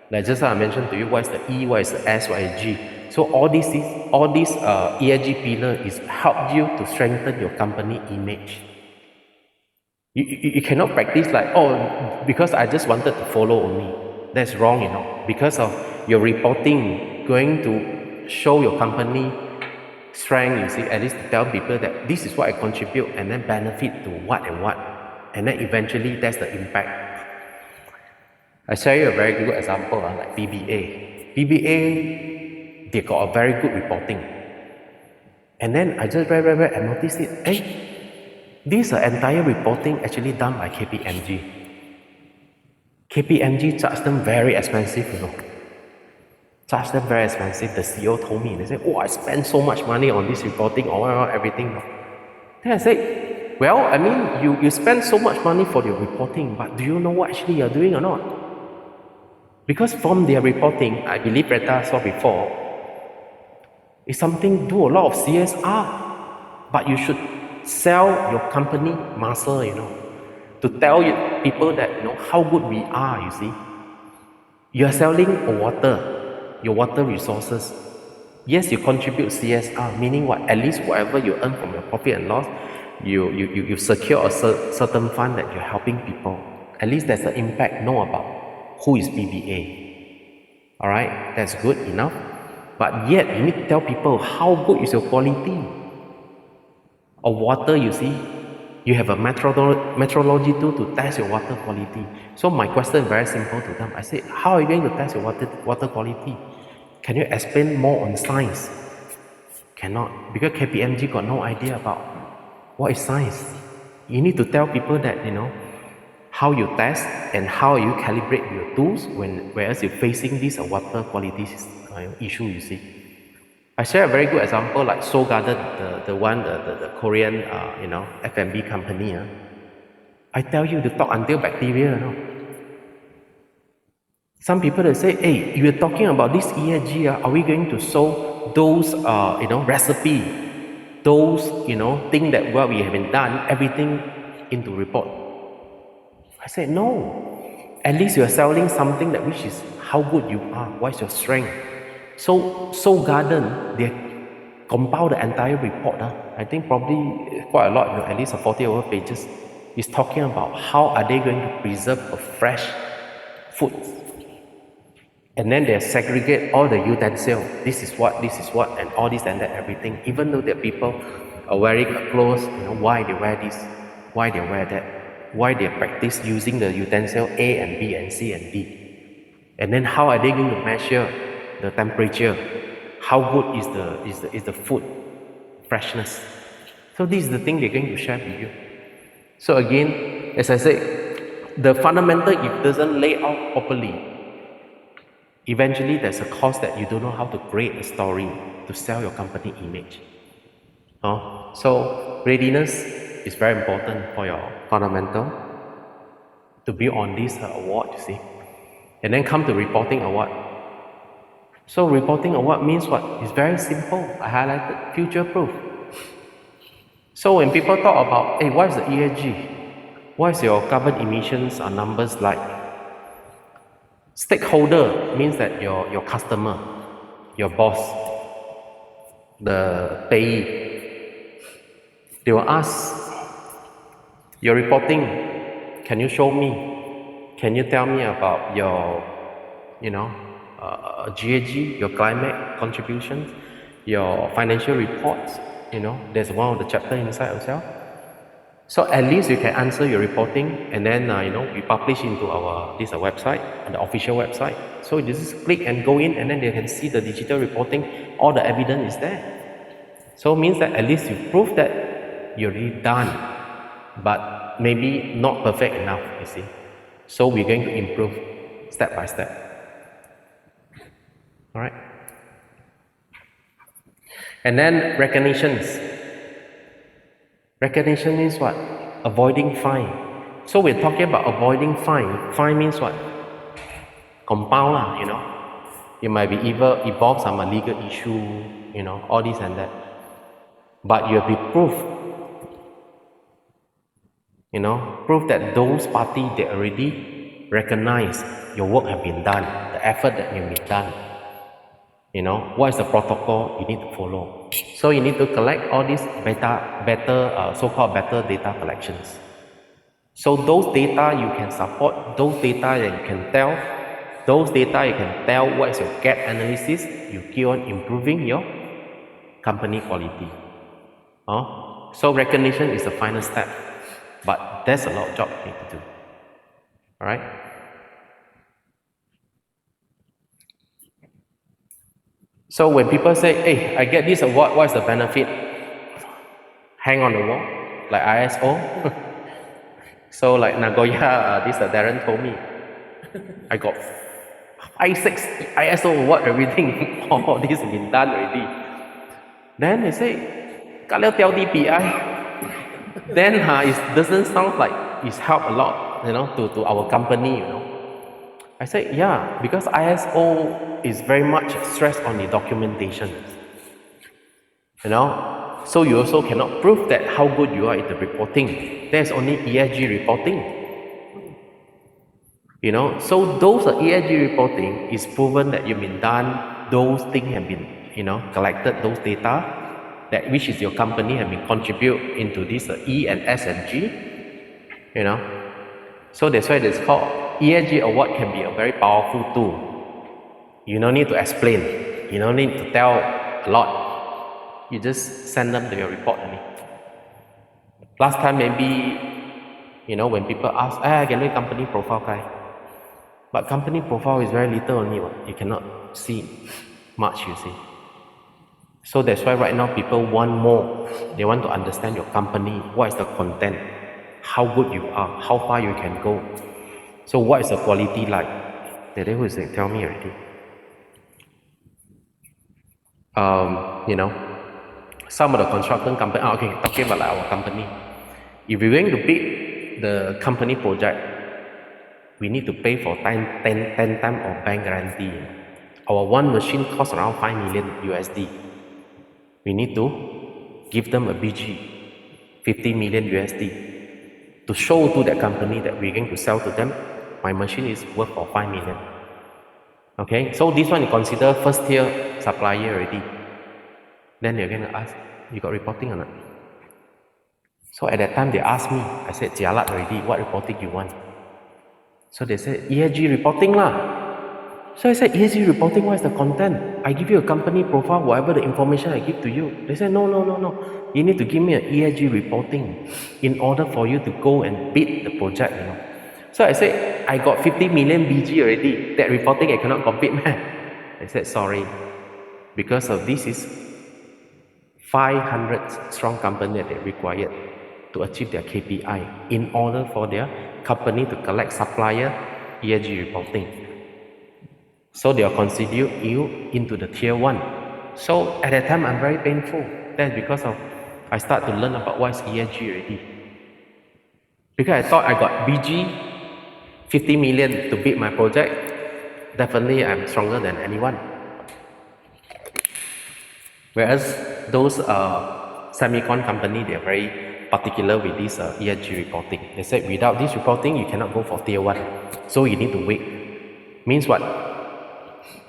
Like just as I mentioned to you, what is the E, what is the S, what is G? So all these ESG pillar is help you to strengthen your company image. You cannot practice like, because I just wanted to follow only. That's wrong, because of your reporting going to show your company strength, you see, at least to tell people that this is what I contribute and then benefit to what and what. And then eventually that's the impact. I show you a very good example, like BBA. BBA, they got a very good reporting. And then I just read and noticed it. This entire reporting actually done by KPMG. KPMG charged them very expensive, Charged them very expensive. The CEO told me, they said, I spent so much money on this reporting or everything. Then I said, you spend so much money for your reporting, but do you know what actually you're doing or not? Because from their reporting, I believe Retta saw before, it's something do a lot of CSR, but you should sell your company muscle, to tell people that, how good we are, you see. You are selling your water resources. Yes, you contribute CSR, meaning what? At least whatever you earn from your profit and loss, you secure a certain fund that you're helping people. At least there's an impact, know about who is BBA. Alright, that's good enough. But yet, you need to tell people how good is your quality of water, you see. You have a metrology tool to test your water quality. So my question is very simple to them. I said, how are you going to test your water quality? Can you explain more on science? Cannot, because KPMG got no idea about what is science. You need to tell people that, how you test and how you calibrate your tools whereas you're facing this water quality issue, you see. I share a very good example like Seoul Garden, the Korean, F&B company. I tell you to talk until bacteria, Some people they say, hey, you're talking about this ESG, are we going to solve recipe, those thing that what we have been done, everything into report. I said no. At least you are selling something that which is how good you are, what's your strength. So Garden, they compile the entire report. I think probably quite a lot, at least 40 over pages, is talking about how are they going to preserve a fresh food. And then they segregate all the utensils. This is what, and all this and that, everything. Even though the people are wearing clothes, why they wear this, why they wear that, why they practice using the utensil A and B and C and D. And then how are they going to measure the temperature? How good is the food freshness? So this is the thing they're going to share with you. So again, as I said, the fundamental, if it doesn't lay out properly, eventually there's a cost that you don't know how to create a story to sell your company image. So readiness is very important for your fundamental to be on this award, you see. And then come to reporting award. So reporting award means what? It's very simple. I highlighted future proof. So when people talk about, hey, what is the ESG? What is your carbon emissions or numbers like? Stakeholder means that your customer, your boss, the payee. They will ask, your reporting, can you show me? Can you tell me about your, GAG, your climate contributions, your financial reports? There's one of the chapter inside as well. So at least you can answer your reporting, and then we publish into our website, the official website. So you just click and go in, and then they can see the digital reporting. All the evidence is there. So it means that at least you prove that you're really done, but maybe not perfect enough. You see. So we're going to improve step by step. All right. And then recognitions. Recognition means what? Avoiding fine. So we're talking about avoiding fine. Fine means what? Compound, It might be either involve some legal issue, all this and that. But you have to prove, prove that those parties, they already recognize your work have been done, the effort that you've been done. What is the protocol you need to follow? So you need to collect all these so-called better data collections. So those data you can support, those data that you can tell, what is your gap analysis, you keep on improving your company quality. So recognition is the final step, but there's a lot of job you need to do. All right. So when people say, hey, I get this award, what's the benefit? Hang on the wall, like ISO. So like Nagoya, Darren told me, I got 6 ISO award, everything. All this has been done already. Then they say, Kaliao tell DPI. Then it doesn't sound like it's helped a lot, to our company, I said, yeah, because ISO is very much stressed on the documentation. So you also cannot prove that how good you are in the reporting. There's only ESG reporting. So those ESG reporting is proven that you've been done, those things have been, collected, those data, that which is your company have been contribute into this E and S and G, So that's why it's called ESG award can be a very powerful tool. You don't need to explain. You don't need to tell a lot. You just send them to your report only. Last time maybe, when people ask, I can make company profile guy. But company profile is very little only. You cannot see much, you see. So that's why right now people want more. They want to understand your company. What is the content? How good you are. How far you can go. So what is the quality like? The day who is tell me already. Some of the construction company, talking about our company. If we're going to bid the company project, we need to pay for 10 times of bank guarantee. our one machine costs around 5 million USD. We need to give them a BG, 50 million USD, to show to that company that we're going to sell to them, my machine is worth for 5 million. Okay, so this one you consider first tier supplier already. Then they're going to ask, you got reporting or not? So at that time they asked me, I said, jialat already, what reporting you want? So they said, ESG reporting lah. So I said, ESG reporting, what is the content? I give you a company profile, whatever the information I give to you. They said, no. You need to give me an ESG reporting in order for you to go and bid the project, you know. So I said, I got 50 million BG already. That reporting I cannot compete, man. I said, sorry. Because of this is 500 strong company that they required to achieve their KPI in order for their company to collect supplier ESG reporting. So they'll consider you into the tier 1. So at that time I'm very painful. That's because of I start to learn about what is ESG already. Because I thought I got BG 50 million to bid my project. Definitely I'm stronger than anyone. Whereas those semicon company, they're very particular with this ESG reporting. They said without this reporting, you cannot go for tier 1. So you need to wait. Means what?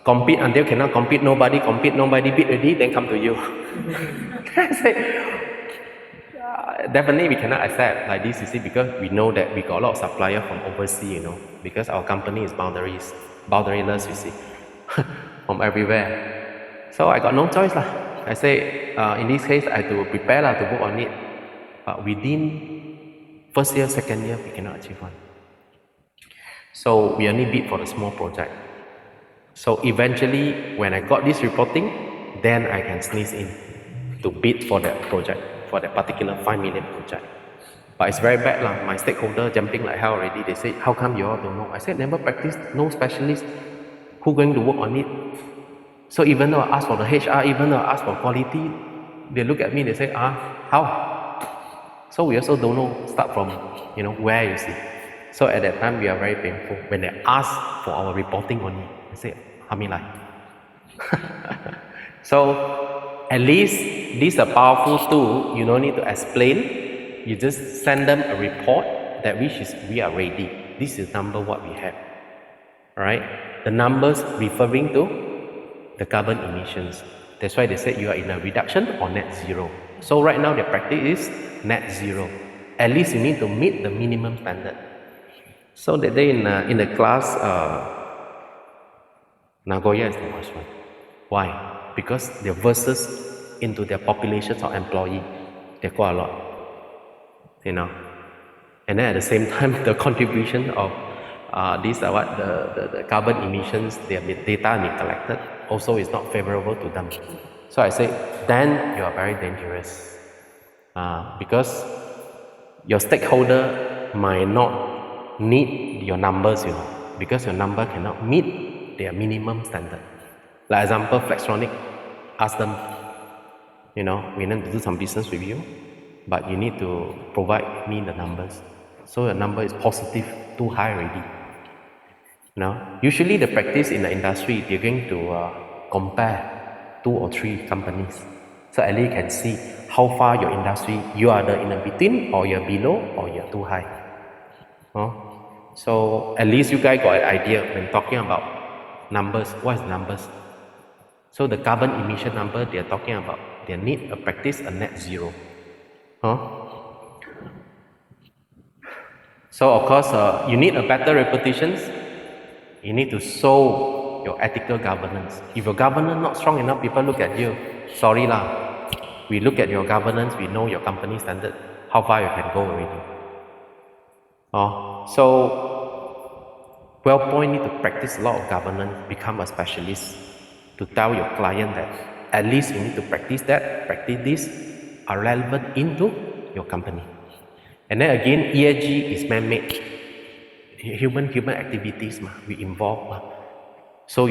Compete until cannot compete, nobody bid already, then come to you. I said, definitely we cannot accept like this, you see, because we know that we got a lot of suppliers from overseas, you know, because our company is boundaryless, you see, from everywhere. So I got no choice lah. I say, in this case, I have to prepare to work on it. Within first year, second year, we cannot achieve one. So we only bid for the small project. So eventually, when I got this reporting, then I can sneeze in to bid for that project, for that particular 5 million project. But it's very bad lah. My stakeholder jumping like hell already. They say, how come you all don't know? I said, never practice, no specialist. Who going to work on it? So even though I ask for the HR, even though I ask for quality, they look at me, they say, how? So we also don't know, start from, where you see. So at that time, we are very painful. When they ask for our reporting only, I say, Hamilai. So at least this is a powerful tool. You don't need to explain. You just send them a report that we are ready. This is number what we have. Alright? The numbers referring to the carbon emissions. That's why they said you are in a reduction or net zero. So right now the practice is net zero. At least you need to meet the minimum standard. So that day in the class, Nagoya is the worst one. Why? Because their versus into their populations of employee, they're quite a lot. And then at the same time, the contribution of the carbon emissions, their data being collected, also is not favorable to them. So I say, then you are very dangerous. Because your stakeholder might not need your numbers, because your number cannot meet their minimum standard. Like example, Flextronic, ask them, we need to do some business with you, but you need to provide me the numbers. So your number is positive, too high already. Usually the practice in the industry, they're going to compare 2 or 3 companies. So at least you can see how far your industry, you are in the between, or you're below, or you're too high. So at least you guys got an idea when talking about numbers. What is numbers? So the carbon emission number they're talking about, they need a practice a net zero. So of course, you need a better reputation. You need to show your ethical governance. If your governance not strong enough, people look at you. Sorry lah. We look at your governance, we know your company standard, how far you can go already. So WellPoint need to practice a lot of governance, become a specialist to tell your client that at least you need to practice this are relevant into your company. And then again, ESG is man-made. Human activities we involve. So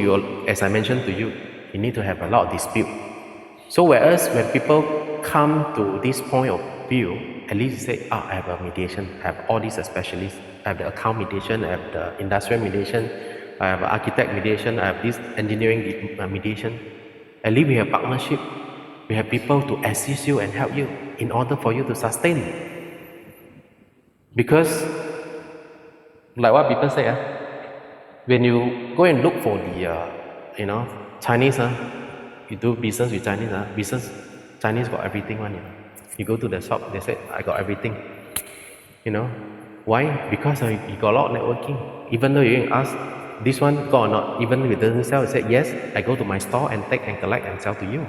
as I mentioned to you, you need to have a lot of dispute. So whereas when people come to this point of view, at least you say, I have a mediation, I have all these specialists, I have the account mediation, I have the industrial mediation, I have architect mediation, I have this engineering mediation. At least we have partnership. We have people to assist you and help you in order for you to sustain. Because, like what people say, when you go and look for the, Chinese, you do business with Chinese, Chinese got everything one, You go to the shop, they say, I got everything. Why? Because you got a lot of networking. Even though you ask, this one got or not, even if it doesn't sell, you say, yes, I go to my store and take and collect and sell to you.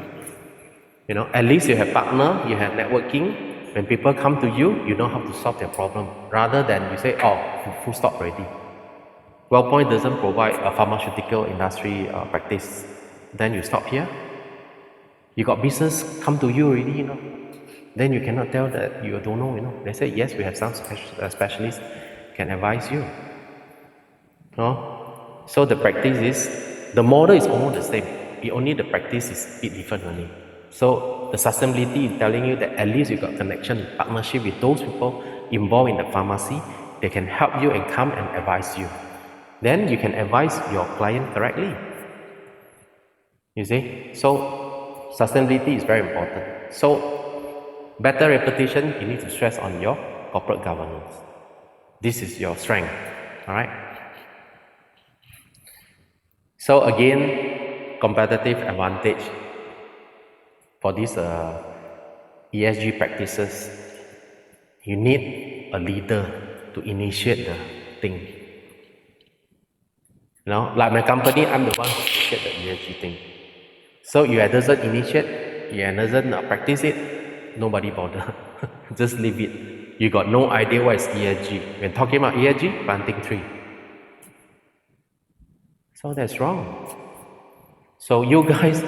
At least you have partner, you have networking. When people come to you, you know how to solve their problem. Rather than you say, oh, full stop already. WellPoint doesn't provide a pharmaceutical industry practice. Then you stop here. You got business come to you already, Then you cannot tell that you don't know, They say, yes, we have some specialists can advise you. So the practice is, the model is almost the same. Only the practice is a bit different only. So the sustainability is telling you that at least you got connection, partnership with those people involved in the pharmacy. They can help you and come and advise you. Then you can advise your client correctly. You see? So sustainability is very important. So better reputation, you need to stress on your corporate governance. This is your strength. Alright? So again, competitive advantage for these ESG practices, you need a leader to initiate the thing. Like my company, I'm the one who initiate the ESG thing. So you doesn't initiate, you doesn't practice it, nobody bother. Just leave it. You got no idea what is ESG. When talking about ESG, planting tree. So that's wrong. So you guys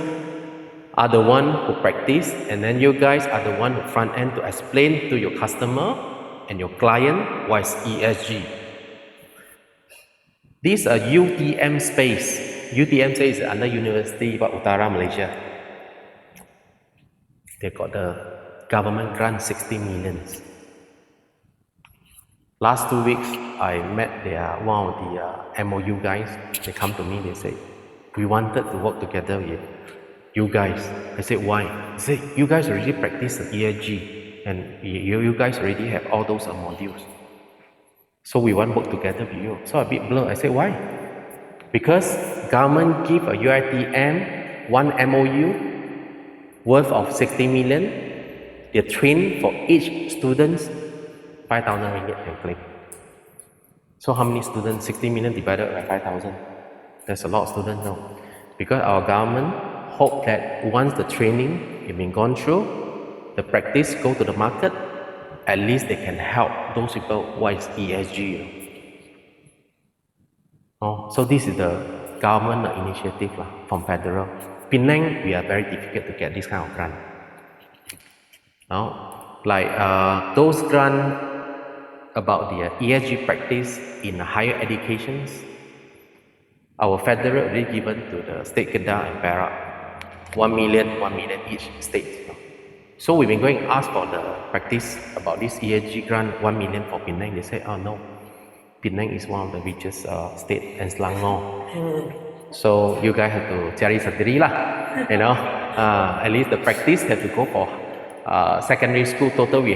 are the one who practice, and then you guys are the one who front end to explain to your customer and your client what is ESG. This UTM space. UTM space is under University of Utara, Malaysia. They got the government grant 60 million. Last 2 weeks, I met one of the MOU guys. They come to me, they say, we wanted to work together with you guys. I said, why? They said, you guys already practice the ESG and you guys already have all those modules. So we want to work together with you. So a bit blur. I said, why? Because government give a UITM one MOU worth of 60 million. They train for each student 5,000 ringgit they claim. So how many students? 60 million divided by 5,000. There's a lot of students now. Because our government hope that once the training has been gone through, the practice go to the market, at least they can help those people what is ESG. So this is the government initiative from federal. Penang, we are very difficult to get this kind of grant. Like those grant about the ESG practice in higher educations, our federal already given to the state Kedah and Perak 1 million each state. So we've been going to ask for the practice about this ESG grant 1 million for Penang. They say, oh no, Penang is one of the richest state and Selangor. So you guys have to cari sendiri lah, at least the practice have to go for secondary school. Total we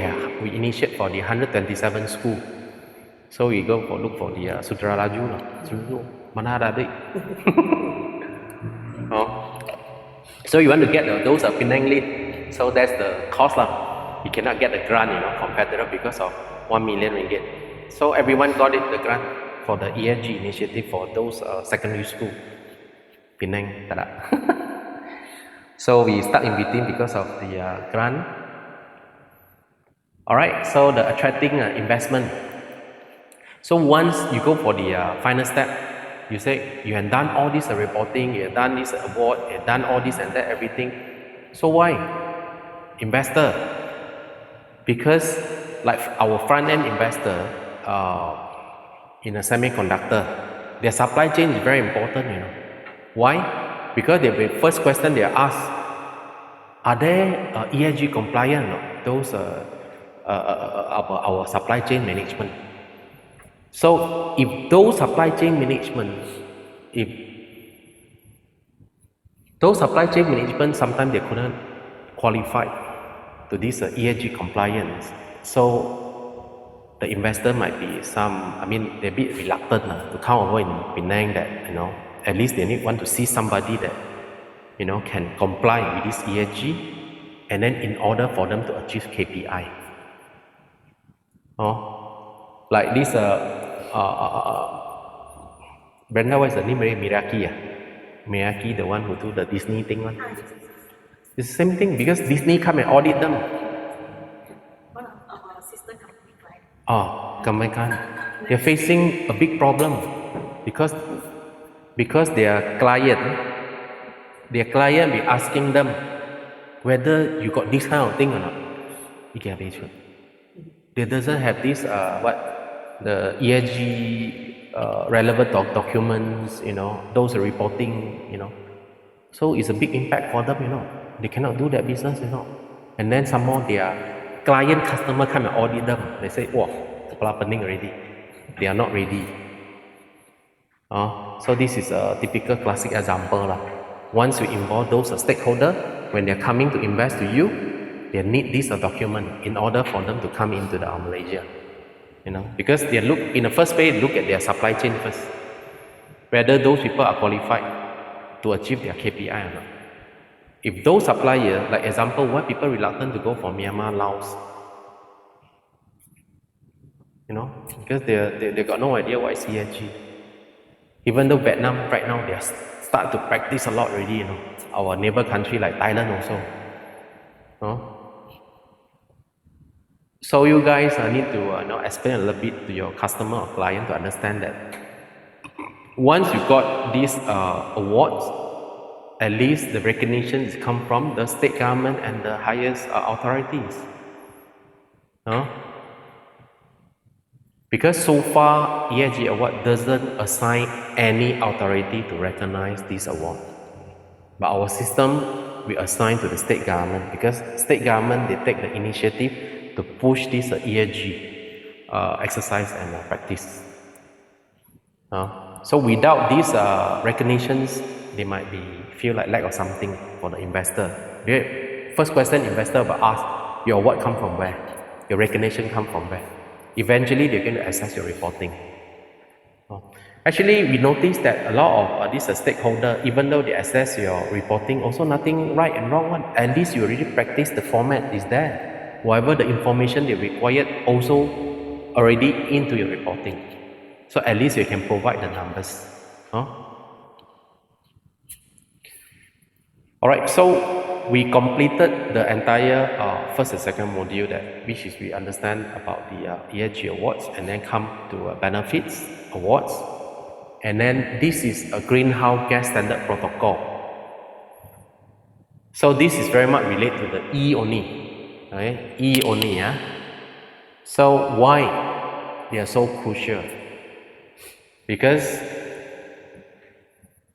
initiate for the 127 school. So we go for look for the Sudaralaju lah. Mana ada adik? So you want to get those Penang lead. So that's the cost lah. You cannot get the grant, from federal because of 1 million ringgit. So everyone got the grant for the ESG initiative for those secondary school. Penang, tak ada. So we stuck in between because of the grant. Alright, so the attracting investment. So once you go for the final step, you say you have done all this reporting, you have done this award, you have done all this and that, everything. So why? Investor. Because like our front-end investor in a semiconductor, their supply chain is very important, Why? Because the first question they ask, are they ESG compliant? Those our supply chain management. So if those supply chain management if those supply chain management, sometimes they couldn't qualify to this ESG compliance. So the investor might be they're a bit reluctant to come over in Penang that, at least they want to see somebody that, can comply with this ESG, and then in order for them to achieve KPI. Like this, Brenda, what is the name? Miyake, Miyake, the one who do the Disney thing one. It's the same thing because Disney come and audit them. One of our sister company, right? They're facing a big problem because their client be asking them whether you got this kind of thing or not. They doesn't have this the ESG relevant documents, those reporting, So it's a big impact for them, They cannot do that business, And then some more their customer come and audit them. They say, "Wow, it's happening already." They are not ready. So this is a typical classic example. Once you involve those stakeholders, when they're coming to invest to you, they need this document in order for them to come into the Malaysia. Because they look, in the first place, look at their supply chain first. Whether those people are qualified to achieve their KPI or not. If those suppliers, like example, why people reluctant to go for Myanmar, Laos? Because they got no idea what is ESG. Even though Vietnam right now they start to practice a lot already, Our neighbor country like Thailand also. So you guys need to explain a little bit to your customer or client to understand that once you got these awards, at least the recognition is come from the state government and the highest authorities. Because so far ESG award doesn't assign any authority to recognize this award. But our system we assign to the state government because state government they take the initiative to push this ESG exercise and practice. So without these recognitions, they might feel like lack of something for the investor. First question investor will ask, your award come from where? Your recognition come from where? Eventually they're going to assess your reporting. Actually, we noticed that a lot of these stakeholders, even though they assess your reporting, also nothing right and wrong one. At least you already practice the format is there. Whatever the information they required also already into your reporting. So at least you can provide the numbers. Alright, so we completed the entire first and second module which is we understand about the ESG awards and then come to benefits awards. And then this is a greenhouse gas standard protocol. So this is very much related to the E only. Okay? E only. So why they are so crucial? Because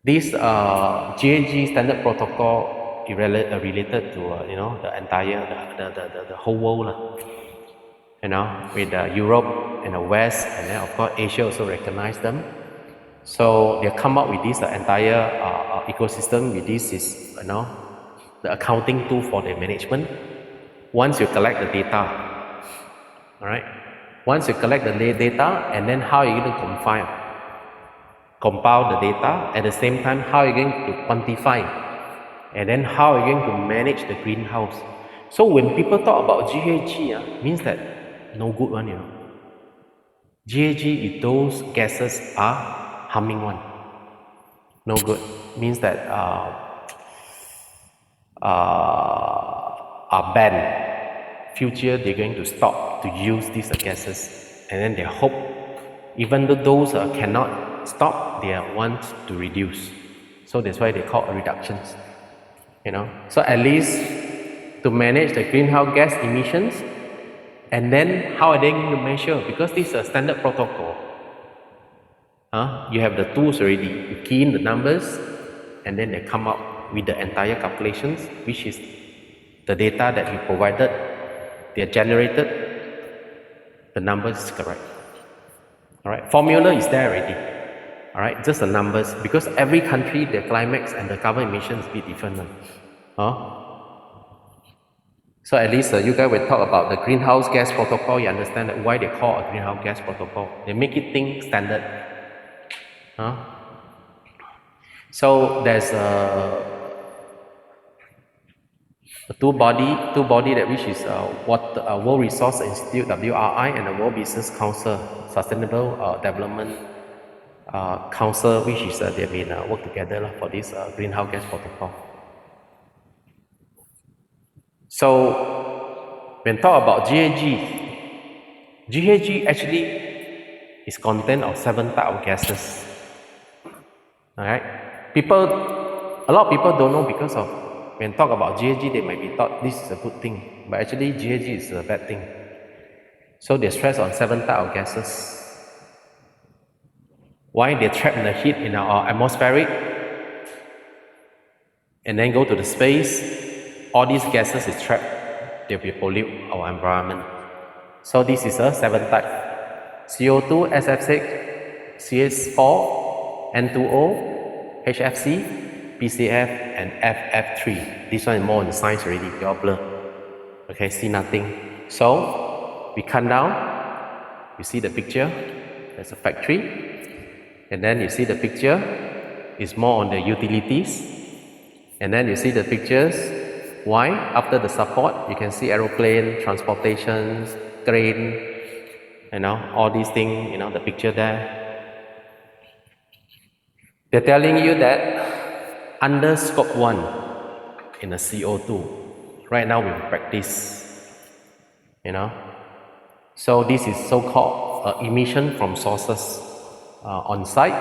this GHG standard protocol is related to the entire the whole world. With Europe and the West, and then of course Asia also recognize them. So they come up with this entire ecosystem. With this is the accounting tool for the management. Once you collect the data, all right. Once you collect the data, and then how are you going to compile the data? At the same time, how are you going to quantify? And then how are you going to manage the greenhouse? So when people talk about GHG, means that no good one, GHG is those gases are harming one. No good. Means that are banned. Future they're going to stop to use these gases. And then they hope, even though those cannot stop, they want to reduce. So that's why they call reductions. So at least to manage the greenhouse gas emissions, and then how are they going to measure? Because this is a standard protocol. You have the tools already. You key in the numbers, and then they come up with the entire calculations, which is the data that you provided. They are generated. The numbers is correct. All right. Formula is there already. All right, just the numbers, because every country, the climax and the carbon emissions be different. Huh? So at least you guys will talk about the greenhouse gas protocol. You understand that why they call a greenhouse gas protocol. They make it thing standard. Huh? So there's a two body that which is World Resource Institute (WRI) and the World Business Council Sustainable Development Council, which is they've been work together for this greenhouse gas protocol. So when talk about GHG actually is content of 7 types of gases. All right, a lot of people don't know, because of when talk about GHG, they might be thought this is a good thing, but actually GHG is a bad thing. So they stress on 7 types of gases. Why? They trap the heat in our atmospheric and then go to the space. All these gases is trapped, they will pollute our environment. So this is a 7 type: CO2, SF6, CH4, N2O, HFC, PCF, and FF3. This one is more on the science already, you all blur. Okay, see nothing. So we come down, you see the picture, there's a factory. And then you see the picture is more on the utilities. And then you see the pictures. Why? After the support, you can see aeroplane, transportation, train, all these things, the picture there. They're telling you that under scope 1 in the CO2, right now we practice, So this is so-called emission from sources on site.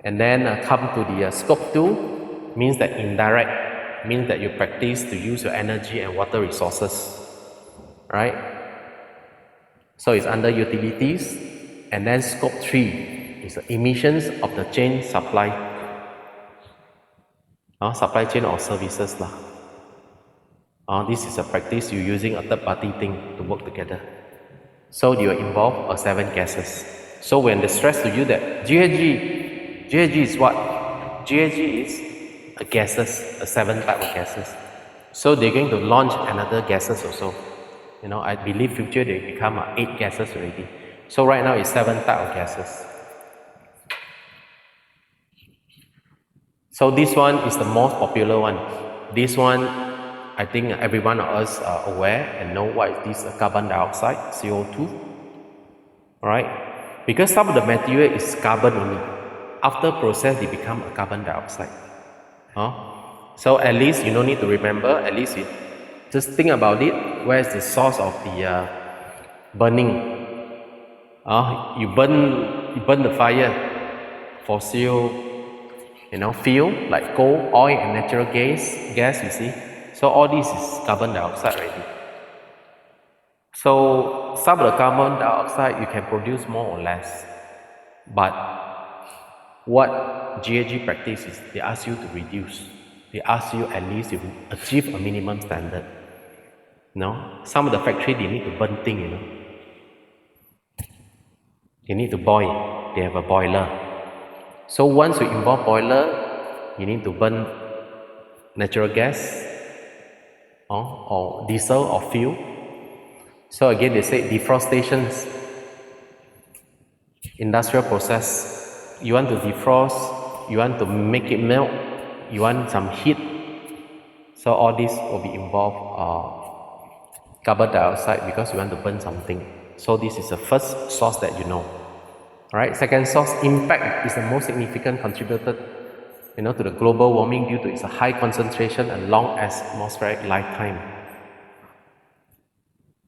And then come to the scope 2, means that indirect, means that you practice to use your energy and water resources, right? So it's under utilities. And then scope 3 is the emissions of the chain supply, supply chain or services lah. This is a practice you're using a third party thing to work together. So you involve 7 gases. So when they stress to you that GHG is what? GHG is a gases, a 7 type of gases. So they're going to launch another gases also. I believe future they become 8 gases already. So right now it's 7 type of gases. So this one is the most popular one. This one, I think every one of us are aware and know what is this carbon dioxide, CO2. Alright? Because some of the material is carbon only. After process, they become a carbon dioxide. So at least you don't need to remember, at least you just think about it. Where is the source of the burning? You burn the fire, fossil, fuel like coal, oil, and natural gas. You see, so all this is carbon dioxide already. So some of the carbon dioxide you can produce more or less, but what GHG practice is, they ask you to reduce. They ask you at least to achieve a minimum standard. Some of the factory they need to burn things. They need to boil. They have a boiler. So once you involve boiler, you need to burn natural gas or diesel or fuel. So again, they say deforestation, industrial process. You want to defrost, you want to make it melt, you want some heat. So all this will be involved carbon dioxide, because you want to burn something. So this is the first source that you know. Alright, second source, impact is the most significant contributor to the global warming due to its high concentration and long atmospheric lifetime.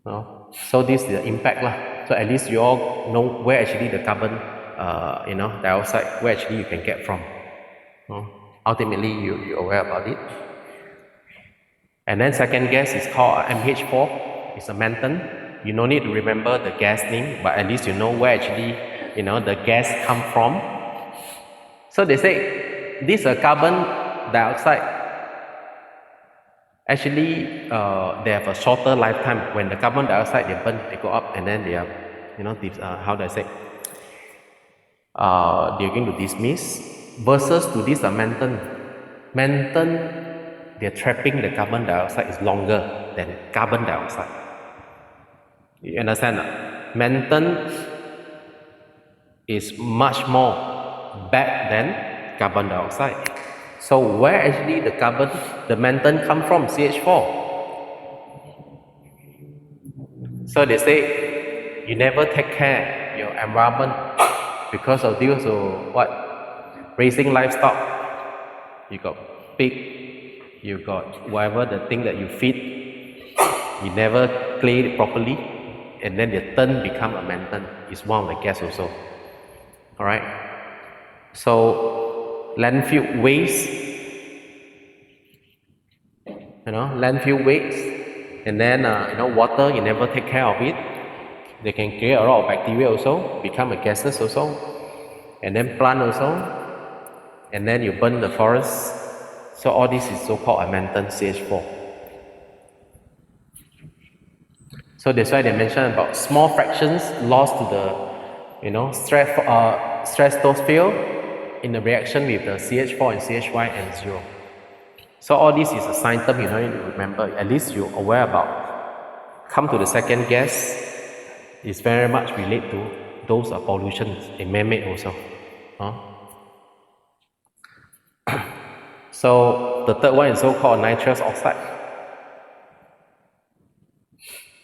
So this is the impact lah. So at least you all know where actually the carbon dioxide, where actually you can get from. Ultimately you're aware about it. And then second gas is called MH4. It's a methane. You no need to remember the gas name, but at least you know where actually the gas come from. So they say this carbon dioxide actually they have a shorter lifetime. When the carbon dioxide they burn, they go up, and then they are how do I say, they're going to dismiss, versus to this menthan. Menthan, they're trapping the carbon dioxide is longer than carbon dioxide. You understand? Menthan is much more bad than carbon dioxide. So where actually the menthan come from? CH4. So they say you never take care your environment because of due to what? Raising livestock. You got pig, you got whatever the thing that you feed, you never clean it properly, and then the turn become a menthan. Is one of the gas also. Alright. So landfill waste, landfill waste, and then water, you never take care of it. They can create a lot of bacteria also, become a gases also, and then plant also, and then you burn the forest. So all this is so-called a menthan, CH4. So that's why they mention about small fractions lost to the stratosphere in the reaction with the CH4 and CHY and 0. So all this is a sign term you need to remember. At least you're aware about. Come to the second gas, is very much related to those pollutions in man-made also. So the third one is so-called nitrous oxide.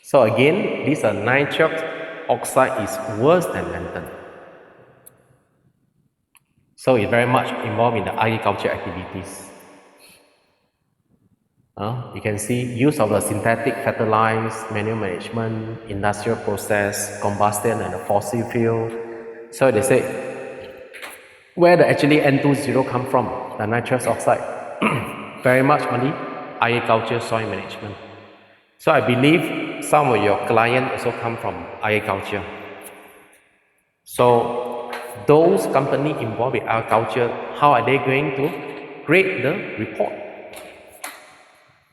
So again, this nitrous oxide is worse than menthan. So it's very much involved in the agriculture activities. You can see use of the synthetic fertilizer, manure management, industrial process, combustion and the fossil fuel. So they say, where the actually N20 come from, the nitrous oxide? Very much only agriculture, soil management. So I believe some of your clients also come from agriculture. So those companies involved in agriculture, how are they going to grade the report?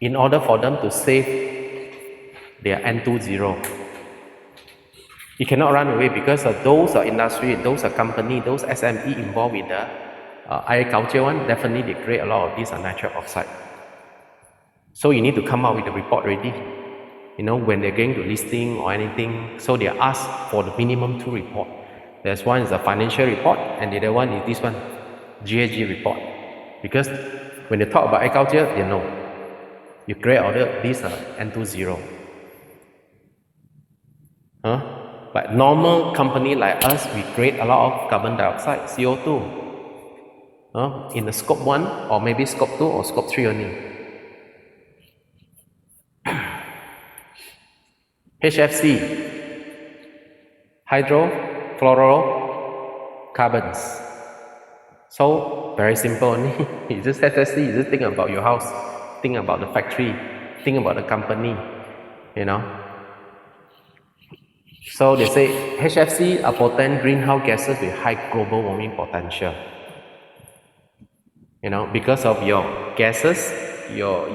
In order for them to save their N20. You cannot run away because those are industry, those are company, those SME involved with the agriculture one, definitely they create a lot of this nitrous oxide. So you need to come out with the report ready. When they're going to listing or anything, so they ask for the minimum 2 report. There's one is a financial report, and the other one is this one, GHG report. Because when they talk about agriculture, they know. You create all these N20. But normal company like us, we create a lot of carbon dioxide, CO2. In the scope 1 or maybe scope 2 or scope 3 only. HFC, hydrofluorocarbons. So very simple only. You just HFC, you just think about your house, think about the factory, think about the company, So they say HFC are potent greenhouse gases with high global warming potential. Because of your gases, your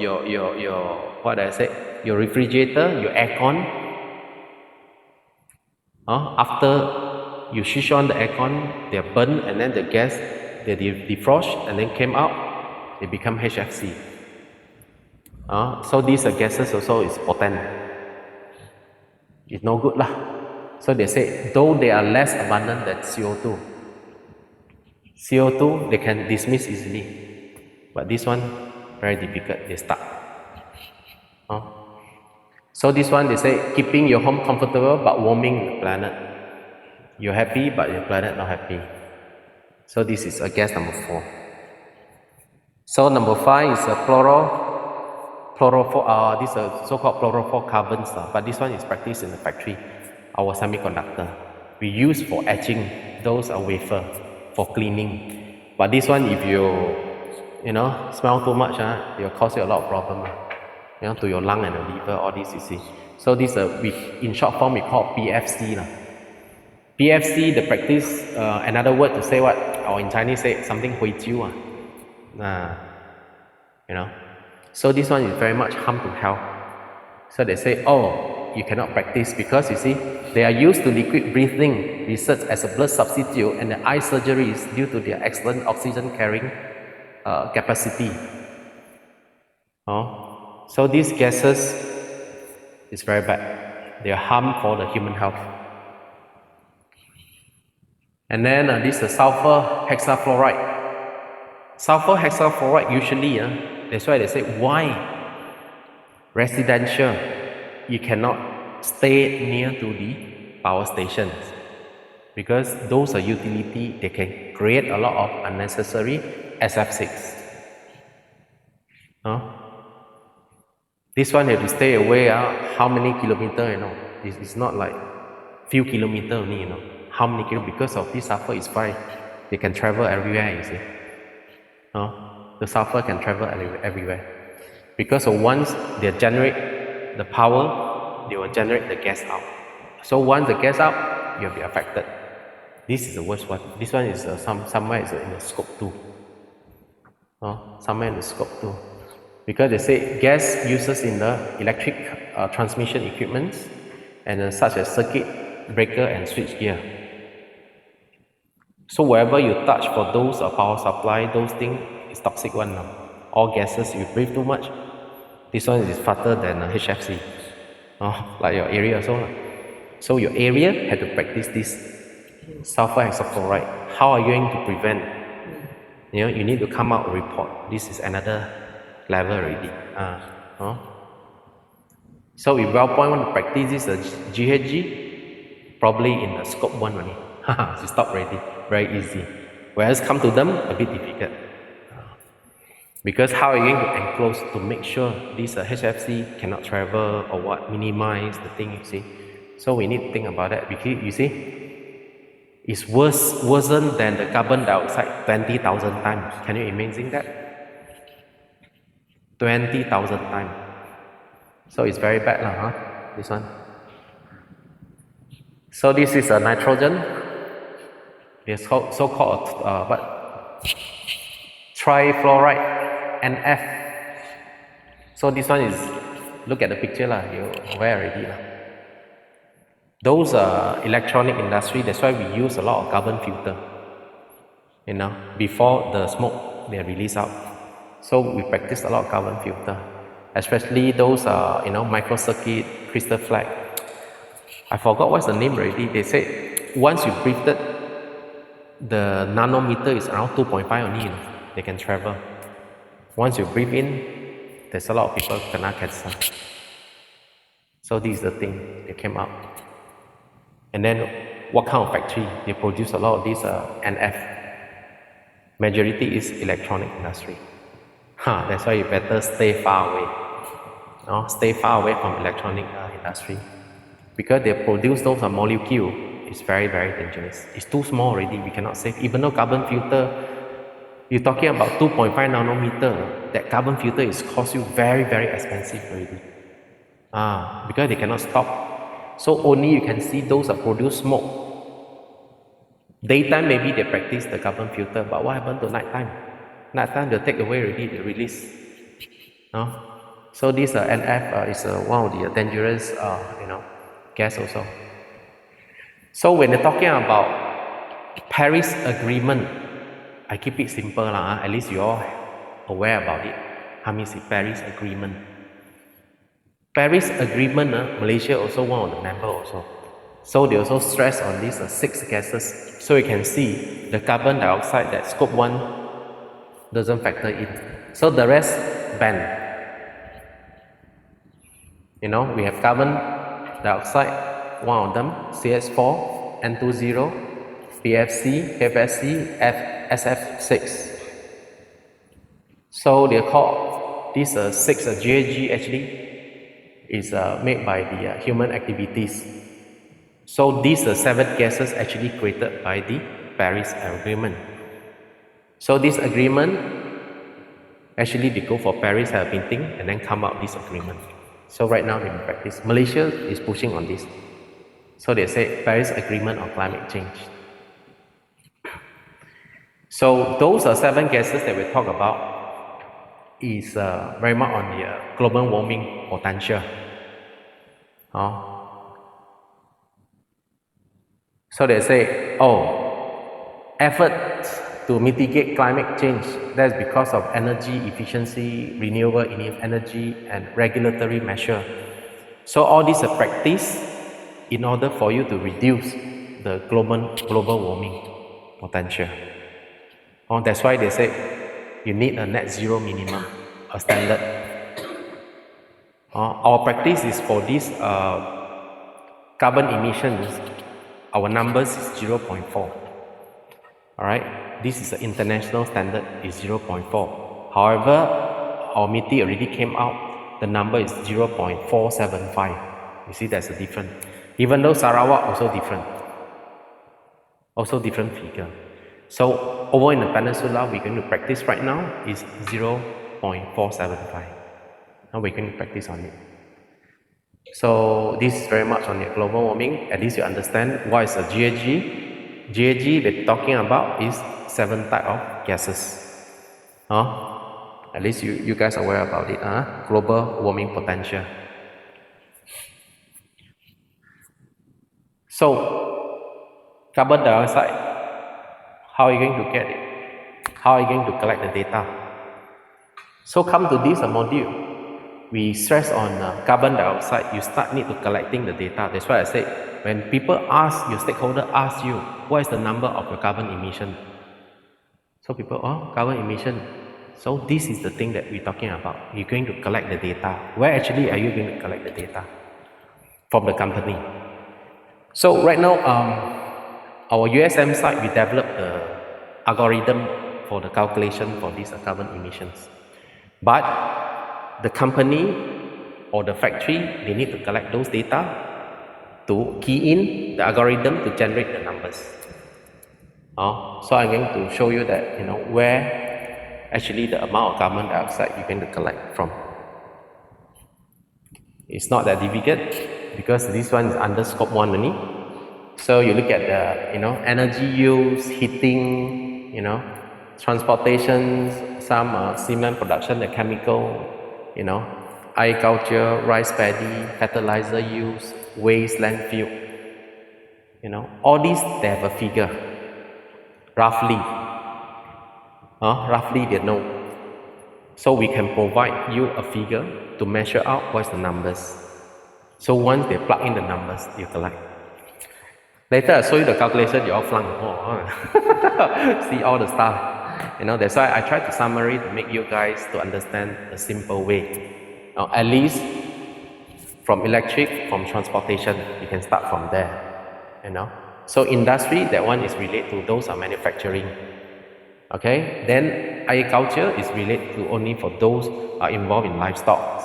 refrigerator, your aircon. After you switch on the aircon, they burn, and then the gas they defrost and then came out, they become HFC. So these gases also is potent. It's no good lah. So they say, though they are less abundant than CO2, they can dismiss easily, but this one very difficult. They stuck. So this one they say, keeping your home comfortable but warming the planet. You're happy but your planet not happy. So this is gas number 4. So number 5 is these are so-called fluorofluorocarbons, but this one is practiced in the factory. Our semiconductor we use for etching those wafer for cleaning. But this one, if you smell too much, it will cause you a lot of problem. To your lung and the liver, all this you see. So this in short form we call PFC. PFC, the practice, another word to say what, or in Chinese say something 回jiu. So this one is very much harm to health. So they say, you cannot practice because you see, they are used to liquid breathing research as a blood substitute and the eye surgeries due to their excellent oxygen carrying capacity. So these gases is very bad. They are harm for the human health. And then this is sulfur hexafluoride. Sulfur hexafluoride usually, that's why they say why residential you cannot stay near to the power stations, because those are utility, they can create a lot of unnecessary SF6. This one have to stay away how many kilometers, it's not like few kilometers only, how many kilometers, because of this sulfur is fine, they can travel everywhere, you see. The sulfur can travel everywhere. Because once they generate the power, they will generate the gas out. So once the gas out, you'll be affected. This is the worst one. This one is somewhere is in the scope 2. Somewhere in the scope 2. Because they say gas uses in the electric transmission equipment and such as circuit breaker and switch gear. So wherever you touch for those power supply, those things is toxic one now. All gases, you breathe too much. This one is faster than HFC. Like your area also. So your area had to practice this sulfur hexafluoride. How are you going to prevent? You need to come out a report. This is another level already. So if WellPoint want to practice this GHG, probably in the scope 1 only. You stop already. Very easy. Whereas come to them, a bit difficult. Because how are you going to enclose to make sure this HFC cannot travel or what, minimize the thing, you see. So we need to think about that, because you see, it's worsened than the carbon dioxide 20,000 times. Can you imagine that? 20,000 times. So it's very bad, this one. So this is a nitrogen. It's so-called trifluoride. NF. So this one is, look at the picture you're aware already. Those electronic industry, that's why we use a lot of carbon filter. Before the smoke they release out. So we practice a lot of carbon filter, especially those microcircuit, crystal flag. I forgot what's the name already. They say once you breathed it, the nanometer is around 2.5 only. They can travel. Once you breathe in, there's a lot of people kena cancer. So this is the thing, they came out. And then what kind of factory? They produce a lot of this NF. Majority is electronic industry. That's why you better stay far away. Stay far away from electronic industry. Because they produce those molecule, it's very, very dangerous. It's too small already, we cannot save. Even though carbon filter, you're talking about 2.5 nanometer, that carbon filter is cost you very, very expensive already. Because they cannot stop. So only you can see those that produce smoke. Daytime maybe they practice the carbon filter, but what happened to nighttime? Nighttime they take away already, they release. So this NF is one of the dangerous gas also. So when they're talking about Paris Agreement, I keep it simple at least you're all aware about it. How means the Paris Agreement? Paris Agreement, Malaysia also one of the member also. So they also stress on these 6 gases. So you can see the carbon dioxide, that scope 1 doesn't factor in. So the rest ban. We have carbon dioxide, one of them, CS4, N20, PFC, FSC, SF6. So they call this 6 GHG actually is made by the human activities. So these 7 gases actually created by the Paris Agreement. So this agreement, actually they go for Paris meeting and then come out this agreement. So right now they practice. Malaysia is pushing on this. So they say Paris Agreement on climate change. So those are 7 gases that we talk about is very much on the global warming potential. So they say, oh, efforts to mitigate climate change, that's because of energy efficiency, renewable energy, and regulatory measure. So all these are practice in order for you to reduce the global warming potential. That's why they say you need a net zero minimum, a standard. Our practice is for this carbon emissions, our numbers is 0.4. Alright, this is the international standard, is 0.4. However, our MITI already came out, the number is 0.475. You see, that's a difference. Even though Sarawak also different figure. So over in the peninsula, we're going to practice right now is 0.475. Now we're going to practice on it. So this is very much on the global warming. At least you understand what is a GHG. GHG we're talking about is 7 types of gases. At least you guys are aware about it. Global warming potential. So carbon dioxide, how are you going to get it? How are you going to collect the data? So come to this module, we stress on carbon dioxide. You need to collecting the data. That's why I say, when people ask, your stakeholder ask you, what is the number of your carbon emission? So people, carbon emission. So this is the thing that we're talking about. You're going to collect the data. Where actually are you going to collect the data? From the company. So right now, our USM side, we developed the algorithm for the calculation for these carbon emissions. But the company or the factory, they need to collect those data to key in the algorithm to generate the numbers. So I'm going to show you that, where actually the amount of carbon dioxide you're going to collect from. It's not that difficult because this one is under scope 1 only. So you look at the, energy use, heating, transportation, some cement production, the chemical, agriculture, rice paddy, fertilizer use, waste, landfill. All these, they have a figure. Roughly. Roughly they know. So we can provide you a figure to measure out what's the numbers. So once they plug in the numbers, you collect. Later I show you the calculation, you all flung. See all the stuff. That's why I try to summary to make you guys to understand a simple way. At least from electric, from transportation, you can start from there. So industry, that one is related to those are manufacturing. Okay, then agriculture is related to only for those are involved in livestock.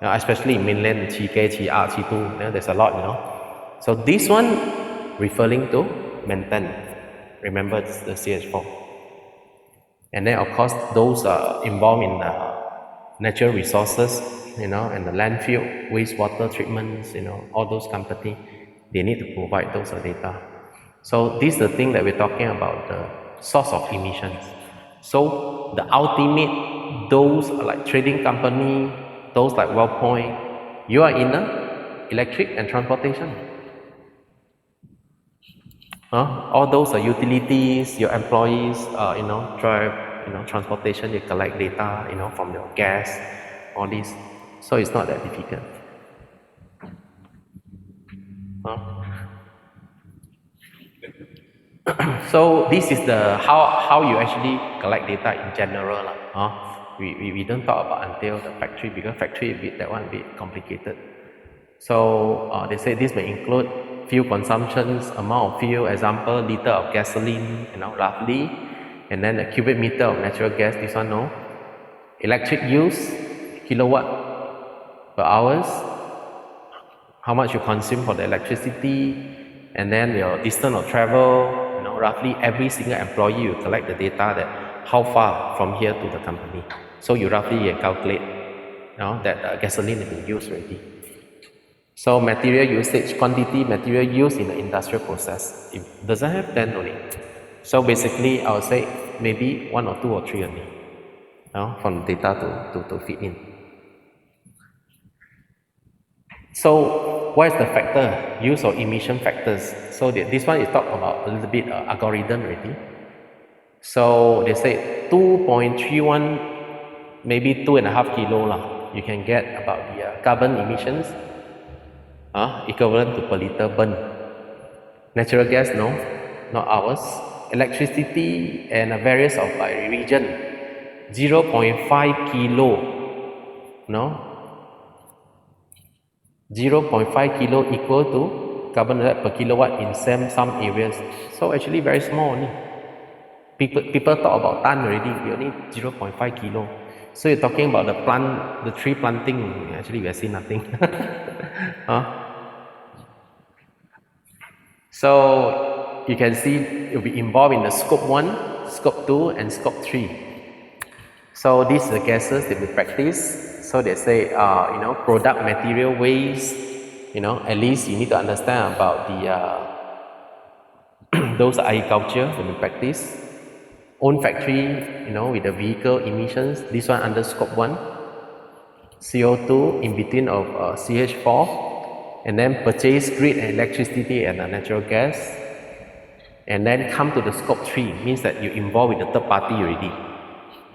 Especially in mainland, Chi Ke, Chi A, Chi Tu, there's a lot, So this one referring to maintenance. Remember the CH4. And then of course those are involved in natural resources, and the landfill, wastewater treatments, all those companies, they need to provide those data. So this is the thing that we're talking about, the source of emissions. So the ultimate, those like trading company, those like WellPoint, you are in electric and transportation. All those are utilities, your employees, drive, transportation, you collect data, from your gas, all this. So it's not that difficult. So this is the how you actually collect data in general. We don't talk about until the factory, because factory that one a bit complicated. So they say this may include fuel consumptions, amount of fuel, example, liter of gasoline, roughly, and then a cubic meter of natural gas, this one no. Electric use, kilowatt per hours, how much you consume for the electricity, and then your distance of travel, roughly every single employee you collect the data that how far from here to the company. So you roughly calculate that gasoline has been used already. So material usage, quantity material used in the industrial process. If it doesn't have, then only. So basically, I would say maybe 1 or 2 or 3 only, from data to fit in. So what is the factor? Use of emission factors. So this one is talk about a little bit algorithm already. So they say 2.31, maybe 2.5 kilo lah. You can get about the carbon emissions equivalent to per liter burn. Natural gas, no, not ours. Electricity and various of by region, 0.5 kilo, no, 0.5 kilo equal to carbon dioxide per kilowatt in some areas. So actually very small only. People talk about ton already, we only 0.5 kilo. So you're talking about the tree planting, actually we have seen nothing. So you can see it will be involved in the scope 1, scope 2 and scope 3. So these are the gases that we practice. So they say, product material waste, at least you need to understand about the those agriculture that we practice. Own factory, with the vehicle emissions, this one under scope 1. CO2 in between of CH4. And then purchase grid and electricity and natural gas. And then come to the scope 3, means that you involved with the third party already.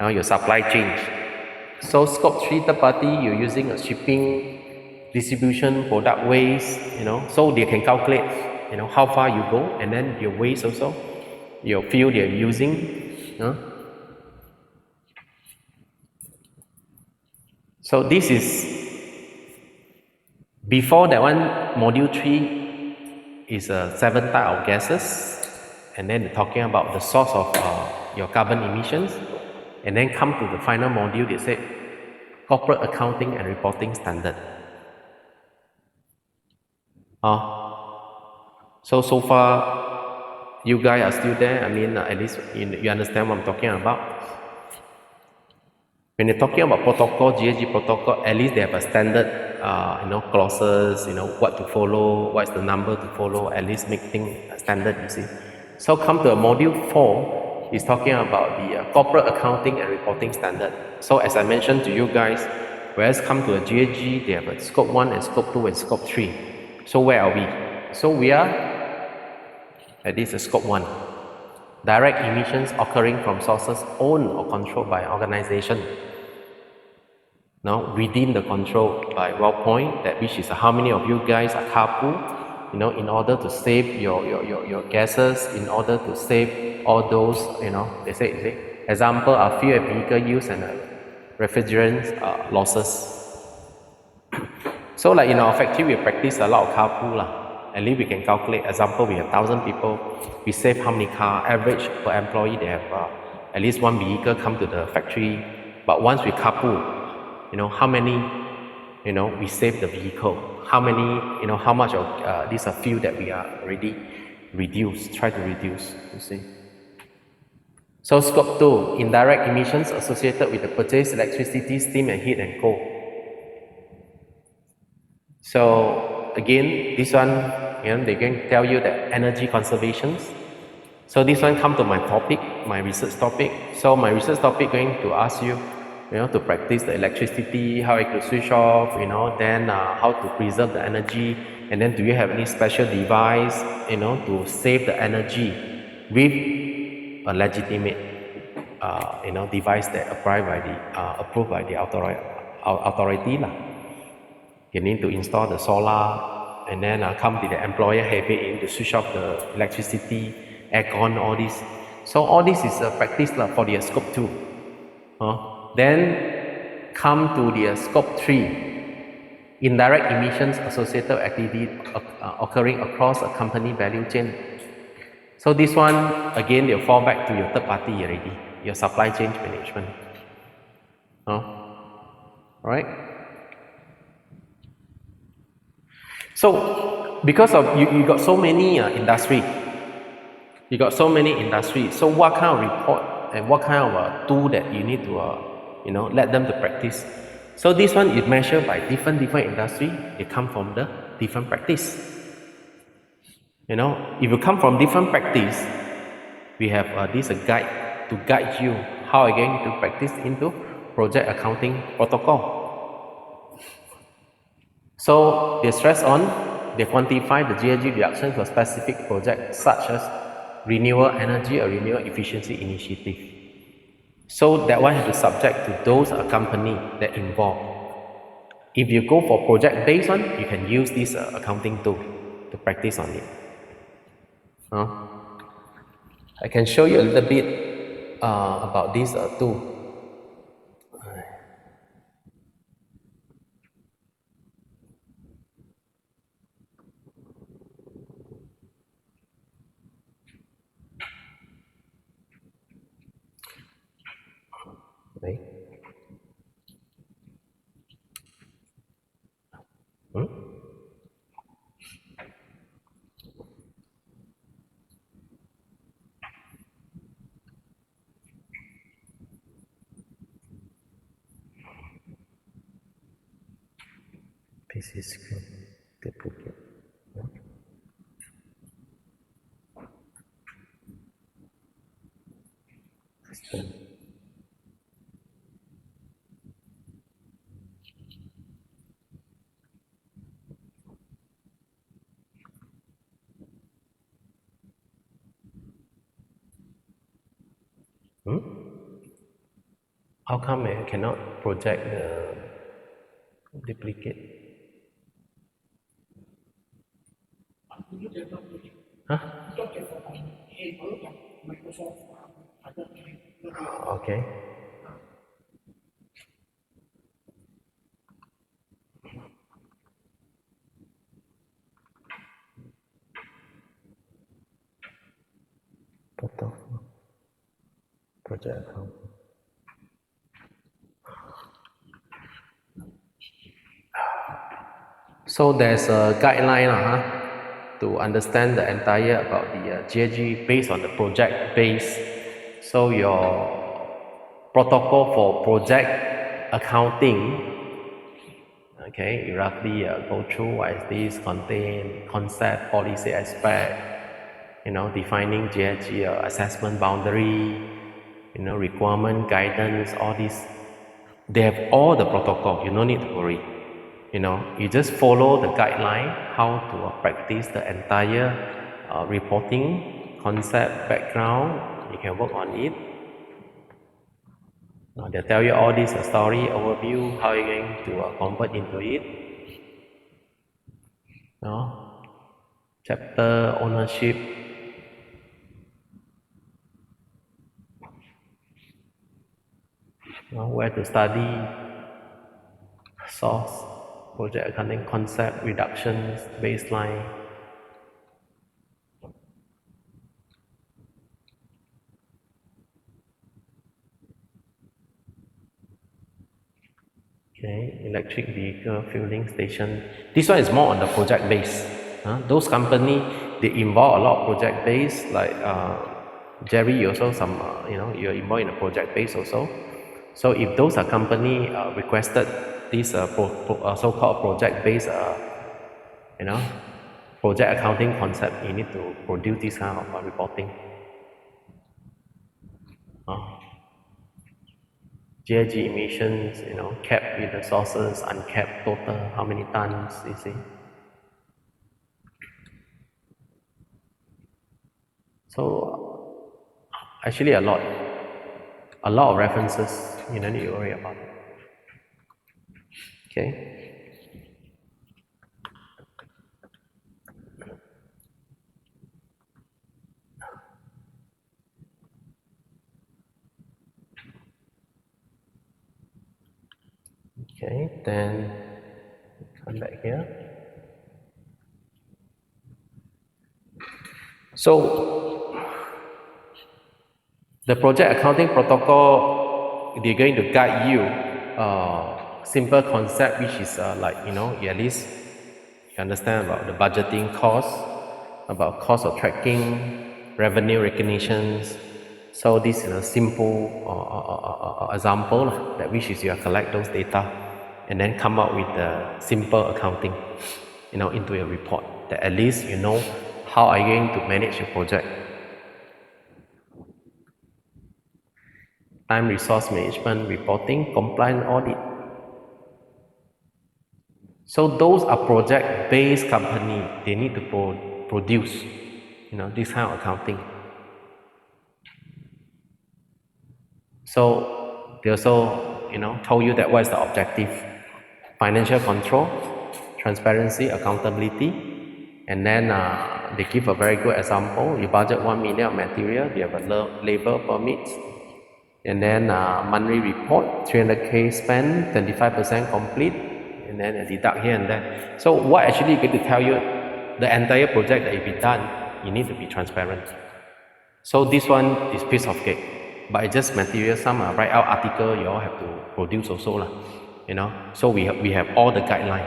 Now your supply chain. So scope 3 third party, you're using a shipping, distribution, product waste, so they can calculate, how far you go, and then your waste also, your fuel they're using. So this is, before that one, module 3 is 7 type of gases, and then talking about the source of your carbon emissions, and then come to the final module, they say corporate accounting and reporting standard. So far, you guys are still there. I mean, at least you understand what I'm talking about. When you're talking about protocol, GHG protocol, at least they have a standard, clauses, what to follow, what's the number to follow, at least make things standard, you see. So come to module 4, is talking about the corporate accounting and reporting standard. So as I mentioned to you guys, whereas come to a GHG, they have a scope 1 and scope 2 and scope 3. So where are we? So we are at this scope 1. Direct emissions occurring from sources owned or controlled by an organization. Now, within the control by WellPoint, that which is how many of you guys are carpool, in order to save your gases, in order to save all those, they say, example, are fuel and vehicle use and refrigerant losses. So like in our factory, we practice a lot of carpool lah. At least we can calculate, example, we have 1,000 people, we save how many car, average per employee, they have at least one vehicle come to the factory. But once we carpool, how many, we save the vehicle, how many, how much of this fuel that we are already try to reduce, you see. So scope 2, indirect emissions associated with the purchased electricity, steam and heat and coal. So again, this one, they can tell you that energy conservations. So this one come to my topic, my research topic. So my research topic going to ask you, to practice the electricity, how it could switch off, then how to preserve the energy, and then do you have any special device, to save the energy with a legitimate, device that approved by the authority lah. You need to install the solar, and then come to the employer have it to switch off the electricity, aircon, all this. So all this is a practice for the scope 2. Then come to the scope 3, indirect emissions associated with activity occurring across a company value chain. So this one, again, they'll fall back to your third party already, your supply chain management. Alright? So, because of you got so many industry, so what kind of report and what kind of tool that you need to let them to practice. So this one is measured by different industry. They come from the different practice. If you come from different practice, we have this guide to guide you how again to practice into project accounting protocol. So they stress on they quantify the GHG reduction for specific projects such as renewable energy or renewable efficiency initiative. So that one has to subject to those company that involved. If you go for project-based one, you can use this accounting tool to practice on it. I can show you a little bit about this tool. Đấy. This is duplicate. How come I cannot project the duplicate? You develop it. Huh? You don't get for able yang Microsoft ada Okay. Project account. So there's a guideline to understand the entire about the GHG based on the project base. So your protocol for project accounting, okay, you roughly go through what is this contain, concept, policy aspect, defining GHG assessment boundary, requirement, guidance, all these. They have all the protocol, you don't need to worry. You just follow the guideline, how to practice the entire reporting concept, background, you can work on it. They'll tell you all this story, overview, how you're going to convert into it. Chapter, ownership. Where to study, source, project accounting concept, reductions, baseline. Okay, electric vehicle fueling station. This one is more on the project base. Those company, they involve a lot of project base. Like Jerry, you also you're involved in a project base also. So if those are company requested this so-called project based, project accounting concept, you need to produce this kind of reporting. GHG emissions, capped with the sources, uncapped total, how many tons, you see. So, actually a lot of references, you don't need to worry about it. Okay. Okay, then come back here. So, the project accounting protocol, they're going to guide you simple concept, which is at least you understand about the budgeting cost, about cost of tracking, revenue recognitions. So this is a simple example that which is you collect those data and then come up with the simple accounting, into your report. That at least you know how are you going to manage your project. Time resource management, reporting, compliance audit. So those are project-based company. They need to produce, this kind of accounting. So they also, told you that what is the objective: financial control, transparency, accountability, and then they give a very good example. You budget 1 million of material, you have a labor permit, and then monthly report, 300K spent, 25% complete, and then deduct here and there. So what actually going to tell you the entire project that will be done, you need to be transparent. So this one is piece of cake. But it's just material, some write out article, you all have to produce also lah, So we have all the guideline.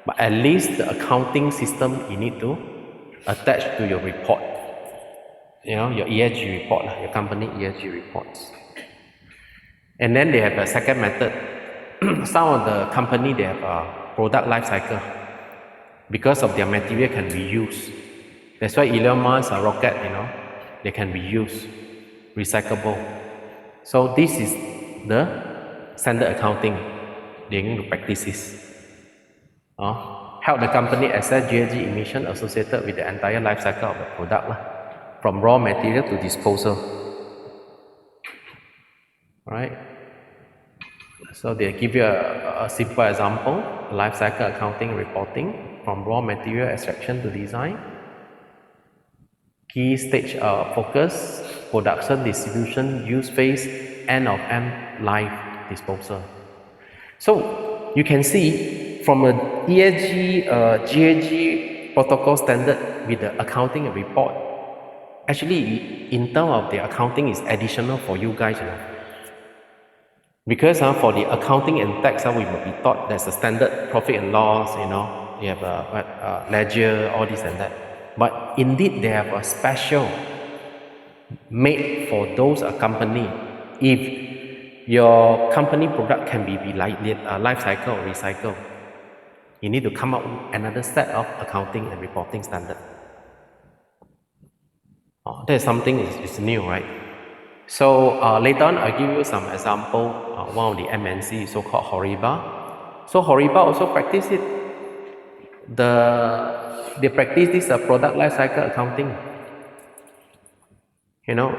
But at least the accounting system you need to attach to your report. Your ESG report, your company ESG reports. And then they have a second method. Some of the company, they have a product life cycle. Because of their material can be used. That's why Elon Musk rocket, they can be used, recyclable. So this is the standard accounting. They're going to practice this. Help the company assess GHG emission associated with the entire life cycle of the product, from raw material to disposal. Right? So they give you a simple example: life cycle accounting reporting from raw material extraction to design. Key stage focus: production, distribution, use phase, end of life disposal. So you can see from a ESG, GHG protocol standard with the accounting report, actually in terms of the accounting is additional for you guys. Because for the accounting and tax, we will be taught there's a standard profit and loss, you have a ledger, all this and that. But indeed, they have a special made for those company. If your company product can be life cycle or recycle, you need to come up with another set of accounting and reporting standard. That is something is new, right? So later on, I'll give you some example. One of the MNC, so-called Horiba. So Horiba also practice it. They practice this product life cycle accounting.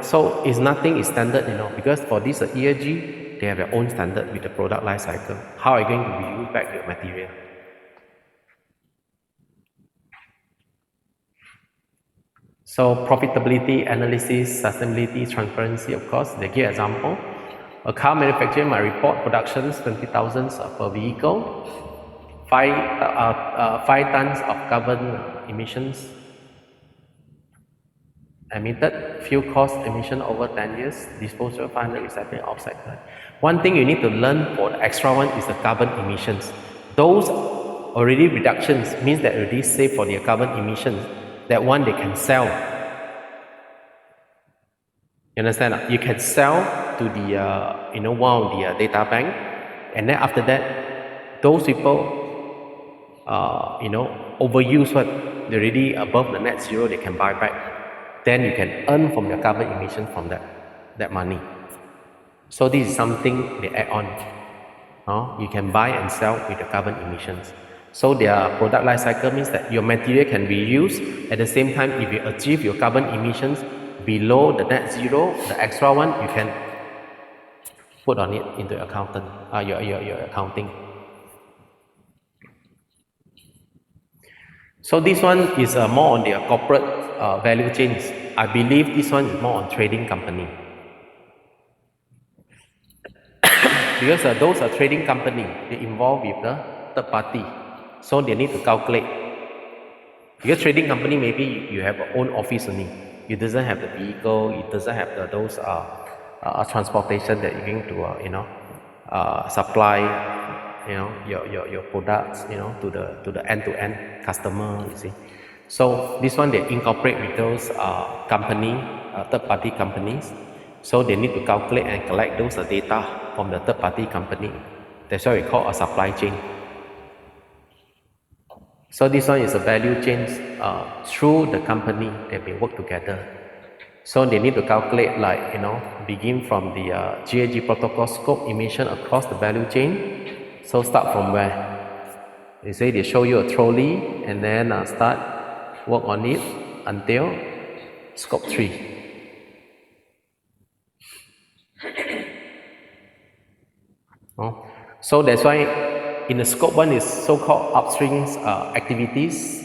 So it's nothing is standard, because for this ESG, they have their own standard with the product life cycle. How are you going to reuse back your material? So profitability, analysis, sustainability, transparency, of course, they give example. A car manufacturer might report productions 20,000 per vehicle, 5 tons of carbon emissions emitted, fuel cost emission over 10 years, disposal 500, recycling, offsite. One thing you need to learn for the extra one is the carbon emissions. Those already reductions means that already saved for their carbon emissions. That one they can sell. You understand? You can sell to the one of the data bank, and then after that, those people overuse what they're already above the net zero, they can buy back. Then you can earn from your carbon emission from that money. So this is something they add on. You can buy and sell with the carbon emissions. So their product life cycle means that your material can be used. At the same time, if you achieve your carbon emissions below the net zero, the extra one you can put on it into your accounting. So this one is more on their corporate value chains. I believe this one is more on trading company. Because those are trading company, they involve with the third party. So they need to calculate. Because trading company, maybe you have your own office only. It doesn't have the vehicle, it doesn't have those transportation that you're going to supply your products to the end-to-end customer, you see. So this one they incorporate with those third-party companies. So they need to calculate and collect those data from the third-party company. That's why we call a supply chain. So this one is a value chain through the company that we work together. So they need to calculate begin from the GHG protocol scope emission across the value chain. So start from where? They say they show you a trolley and then start work on it until scope 3. So that's why in the scope 1 is so-called upstream activities,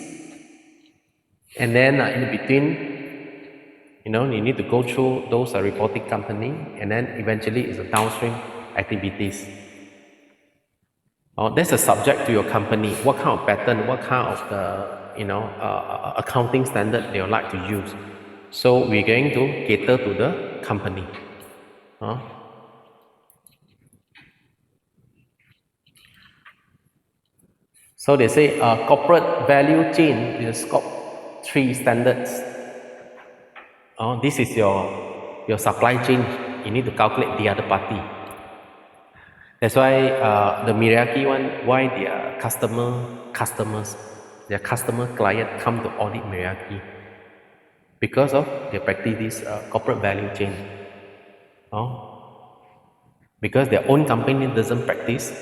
and then in between, you need to go through those reporting company, and then eventually is the downstream activities. That's a subject to your company. What kind of pattern, what kind of the accounting standard they would like to use. So we're going to cater to the company. So they say corporate value chain is scope 3 standards. This is your supply chain. You need to calculate the other party. That's why the Miriaki one, why their customer client come to audit Miriaki, because of they practice this corporate value chain. Because their own company doesn't practice,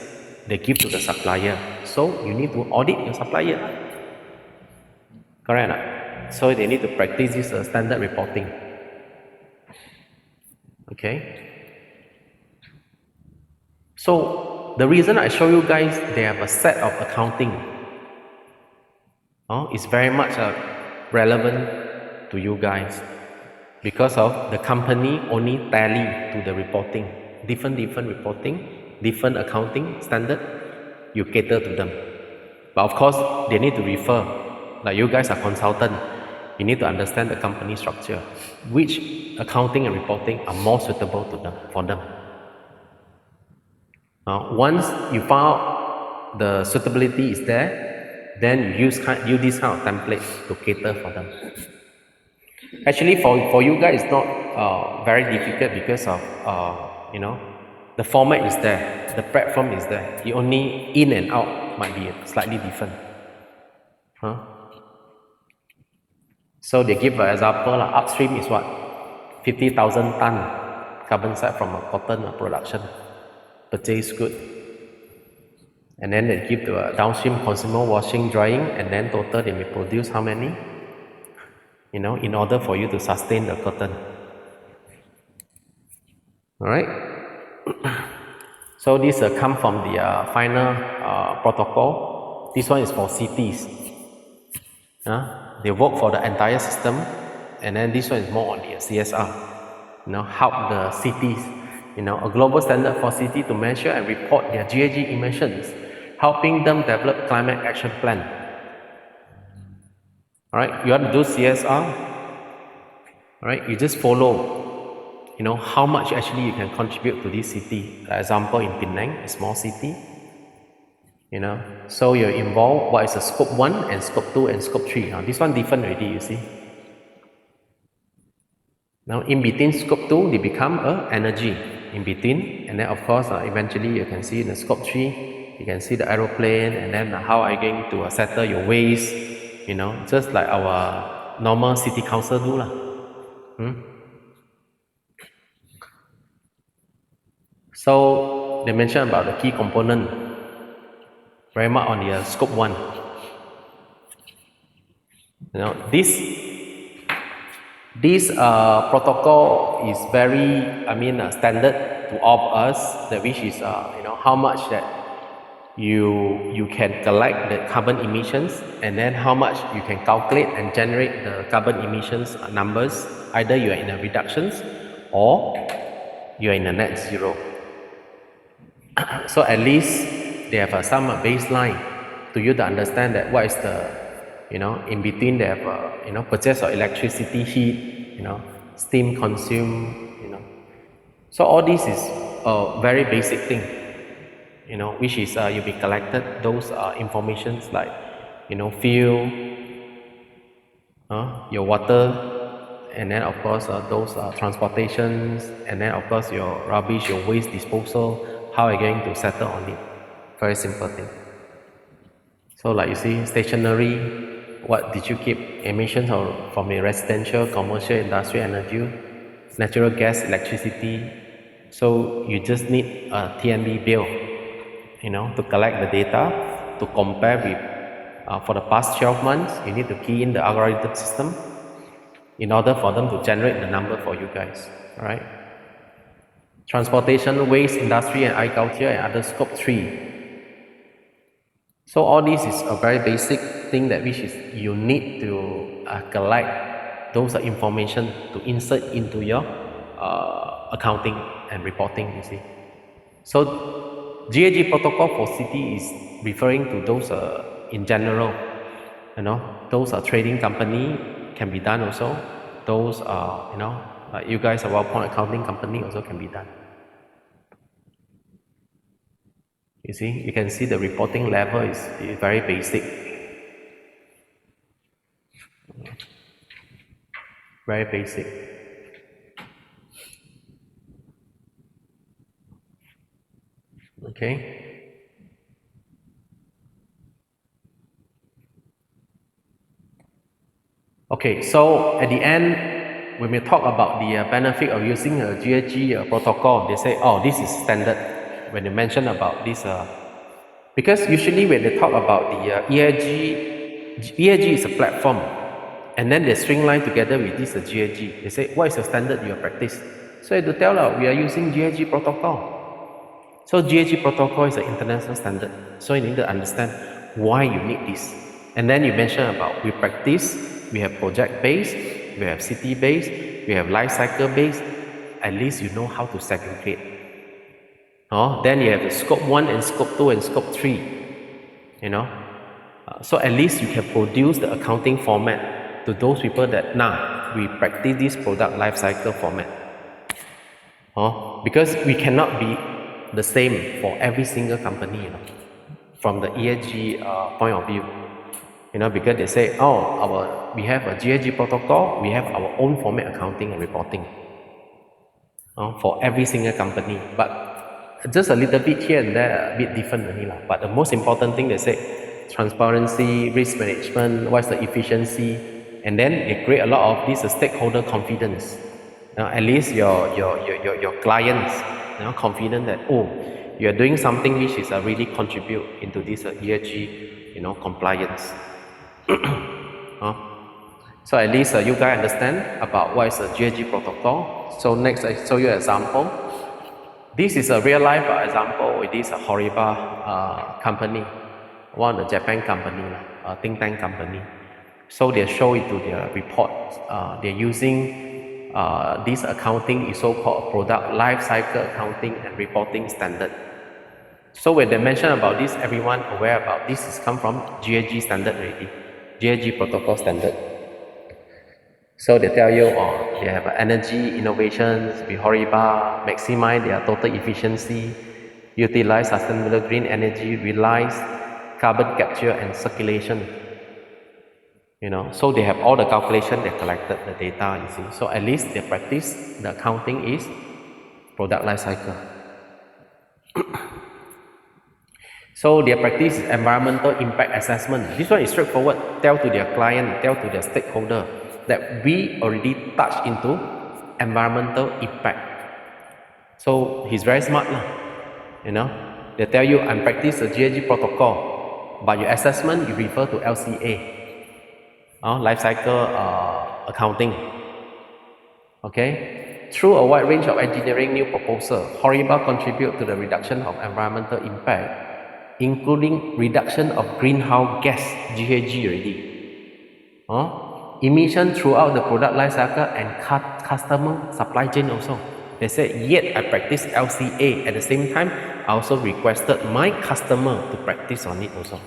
they give to the supplier. So you need to audit your supplier. Correct? So they need to practice this standard reporting. Okay. So the reason I show you guys they have a set of accounting is very much relevant to you guys, because of the company only tally to the reporting, different reporting, different accounting standard, you cater to them. But of course they need to refer, like you guys are consultant, you need to understand the company structure, which accounting and reporting are more suitable to them, for them. Once you found the suitability is there, then you use this kind of template to cater for them. Actually, for you guys, it's not very difficult, because of the format is there, the platform is there. The only in and out might be slightly different. So they give an example. Upstream is what? 50,000 ton carbon side from a cotton production. Purchase good, and then they give to a downstream consumer washing, drying, and then total they may produce how many, in order for you to sustain the cotton. All right. So this come from the final protocol. This one is for cities. They work for the entire system, and then this one is more on the CSR. Help the cities. A global standard for city to measure and report their GHG emissions, helping them develop climate action plan. Alright, you want to do CSR, alright, you just follow, how much actually you can contribute to this city. For example, in Penang, a small city, so you're involved, what is the scope 1 and scope 2 and scope 3. Now, this one different already, you see. Now, in between scope 2, they become energy. In between, and then of course eventually you can see in the scope 3, you can see the aeroplane, and then how are you going to settle your waste, just like our normal city council do. So they mentioned about the key component, very much on the scope 1. This protocol is very, standard to all of us, which is, how much that you can collect the carbon emissions, and then how much you can calculate and generate the carbon emissions numbers. Either you are in a reductions or you are in a net zero. So at least they have some baseline to you to understand that what is the, in between they have, purchase of electricity, heat, steam consume, So all this is a very basic thing, which is you'll be collected those informations like, fuel, your water, and then of course those transportations, and then of course your rubbish, your waste disposal, how are you going to settle on it? Very simple thing. So like you see, stationary, what did you keep? Emissions from the residential, commercial, industrial energy, natural gas, electricity. So you just need a TNB bill, to collect the data, to compare with for the past 12 months, you need to key in the algorithm system in order for them to generate the number for you guys. All right. Transportation, waste, industry, and agriculture, and other scope 3. So all this is a very basic thing that which is you need to collect those information to insert into your accounting and reporting, you see. So GAG protocol for city is referring to those in general, those trading company can be done also. Those like you guys are WellPoint accounting company also can be done. You see, you can see the reporting level is very basic. Very basic. Okay. Okay, so at the end, when we talk about the benefit of using a GAG protocol, they say, oh, this is standard. When they mention about this, because usually when they talk about the EAG is a platform, and then they streamline together with this GAG. They say, what is the standard you practice? So you have to tell we are using GAG protocol. So GAG protocol is an international standard. So you need to understand why you need this. And then you mention about we practice, we have project based, we have city based, we have life cycle based. At least you know how to segregate. Then you have the scope 1 and scope 2 and scope 3. So at least you can produce the accounting format to those people that we practice this product life cycle format. Because we cannot be the same for every single company, from the ESG point of view. Because they say, we have a GAG protocol, we have our own format accounting and reporting for every single company. But just a little bit here and there, a bit different only. But the most important thing they say, transparency, risk management, what's the efficiency, and then they create a lot of this stakeholder confidence. At least your clients confident that you are doing something which is really contribute into this ESG compliance. So at least you guys understand about what is a GAG protocol. So next I show you an example. This is a real life example. It is a Horiba company, one of the Japan company, a think tank company. So they show it to their report. They're using this accounting is so-called product life cycle accounting and reporting standard. So when they mention about this, everyone aware about this is come from GAG standard already, GAG protocol standard. So they tell you, they have energy innovations, be Horiba, maximize their total efficiency, utilize sustainable green energy, realize carbon capture and circulation. So they have all the calculation, they collected the data, you see. So at least they practice the accounting is product life cycle. So their practice is environmental impact assessment. This one is straightforward. Tell to their client, tell to their stakeholder that we already touched into environmental impact. So he's very smart, They tell you, I'm practice a GAG protocol, but your assessment you refer to LCA, life cycle accounting. Okay. Through a wide range of engineering new proposal, Horiba contribute to the reduction of environmental impact, including reduction of greenhouse gas (GHG) already. Emission throughout the product life cycle and customer supply chain also. They said, yet I practice LCA. At the same time, I also requested my customer to practice on it also.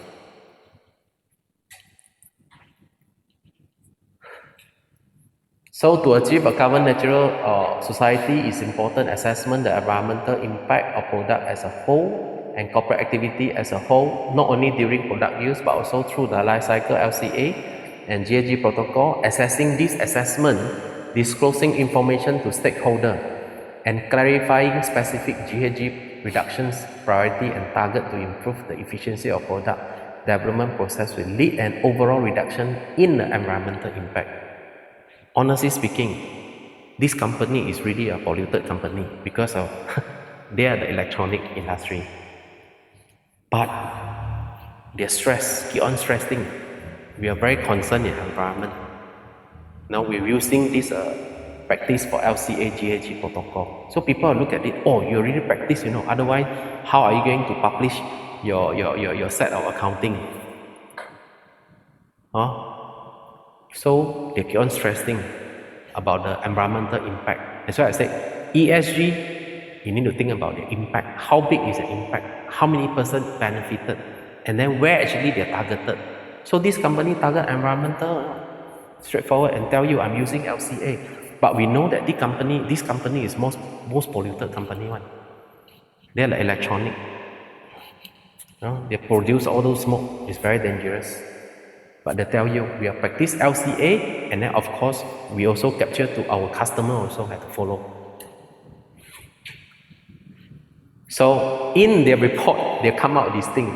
So to achieve a carbon neutral society is important assessment the environmental impact of product as a whole and corporate activity as a whole, not only during product use but also through the life cycle LCA and GAG protocol, assessing this assessment, disclosing information to stakeholder, and clarifying specific GAG reductions, priority and target to improve the efficiency of product development process will lead an overall reduction in the environmental impact. Honestly speaking, this company is really a polluted company because of they are the electronic industry. But They're stressed, keep on stressing. We are very concerned in environment. Now we're using this practice for LCA GAG protocol. So people look at it, oh, you already practice, otherwise how are you going to publish your set of accounting? So they keep on stressing about the environmental impact. That's why I said ESG, you need to think about the impact. How big is the impact? How many persons benefited? And then where actually they're targeted. So this company target environmental, straightforward, and tell you I'm using LCA. But we know that this company is most polluted company one. They're like electronic. They produce all those smoke. It's very dangerous. But they tell you we have practiced LCA, and then of course we also capture to our customer also have to follow. So in their report, they come out this thing,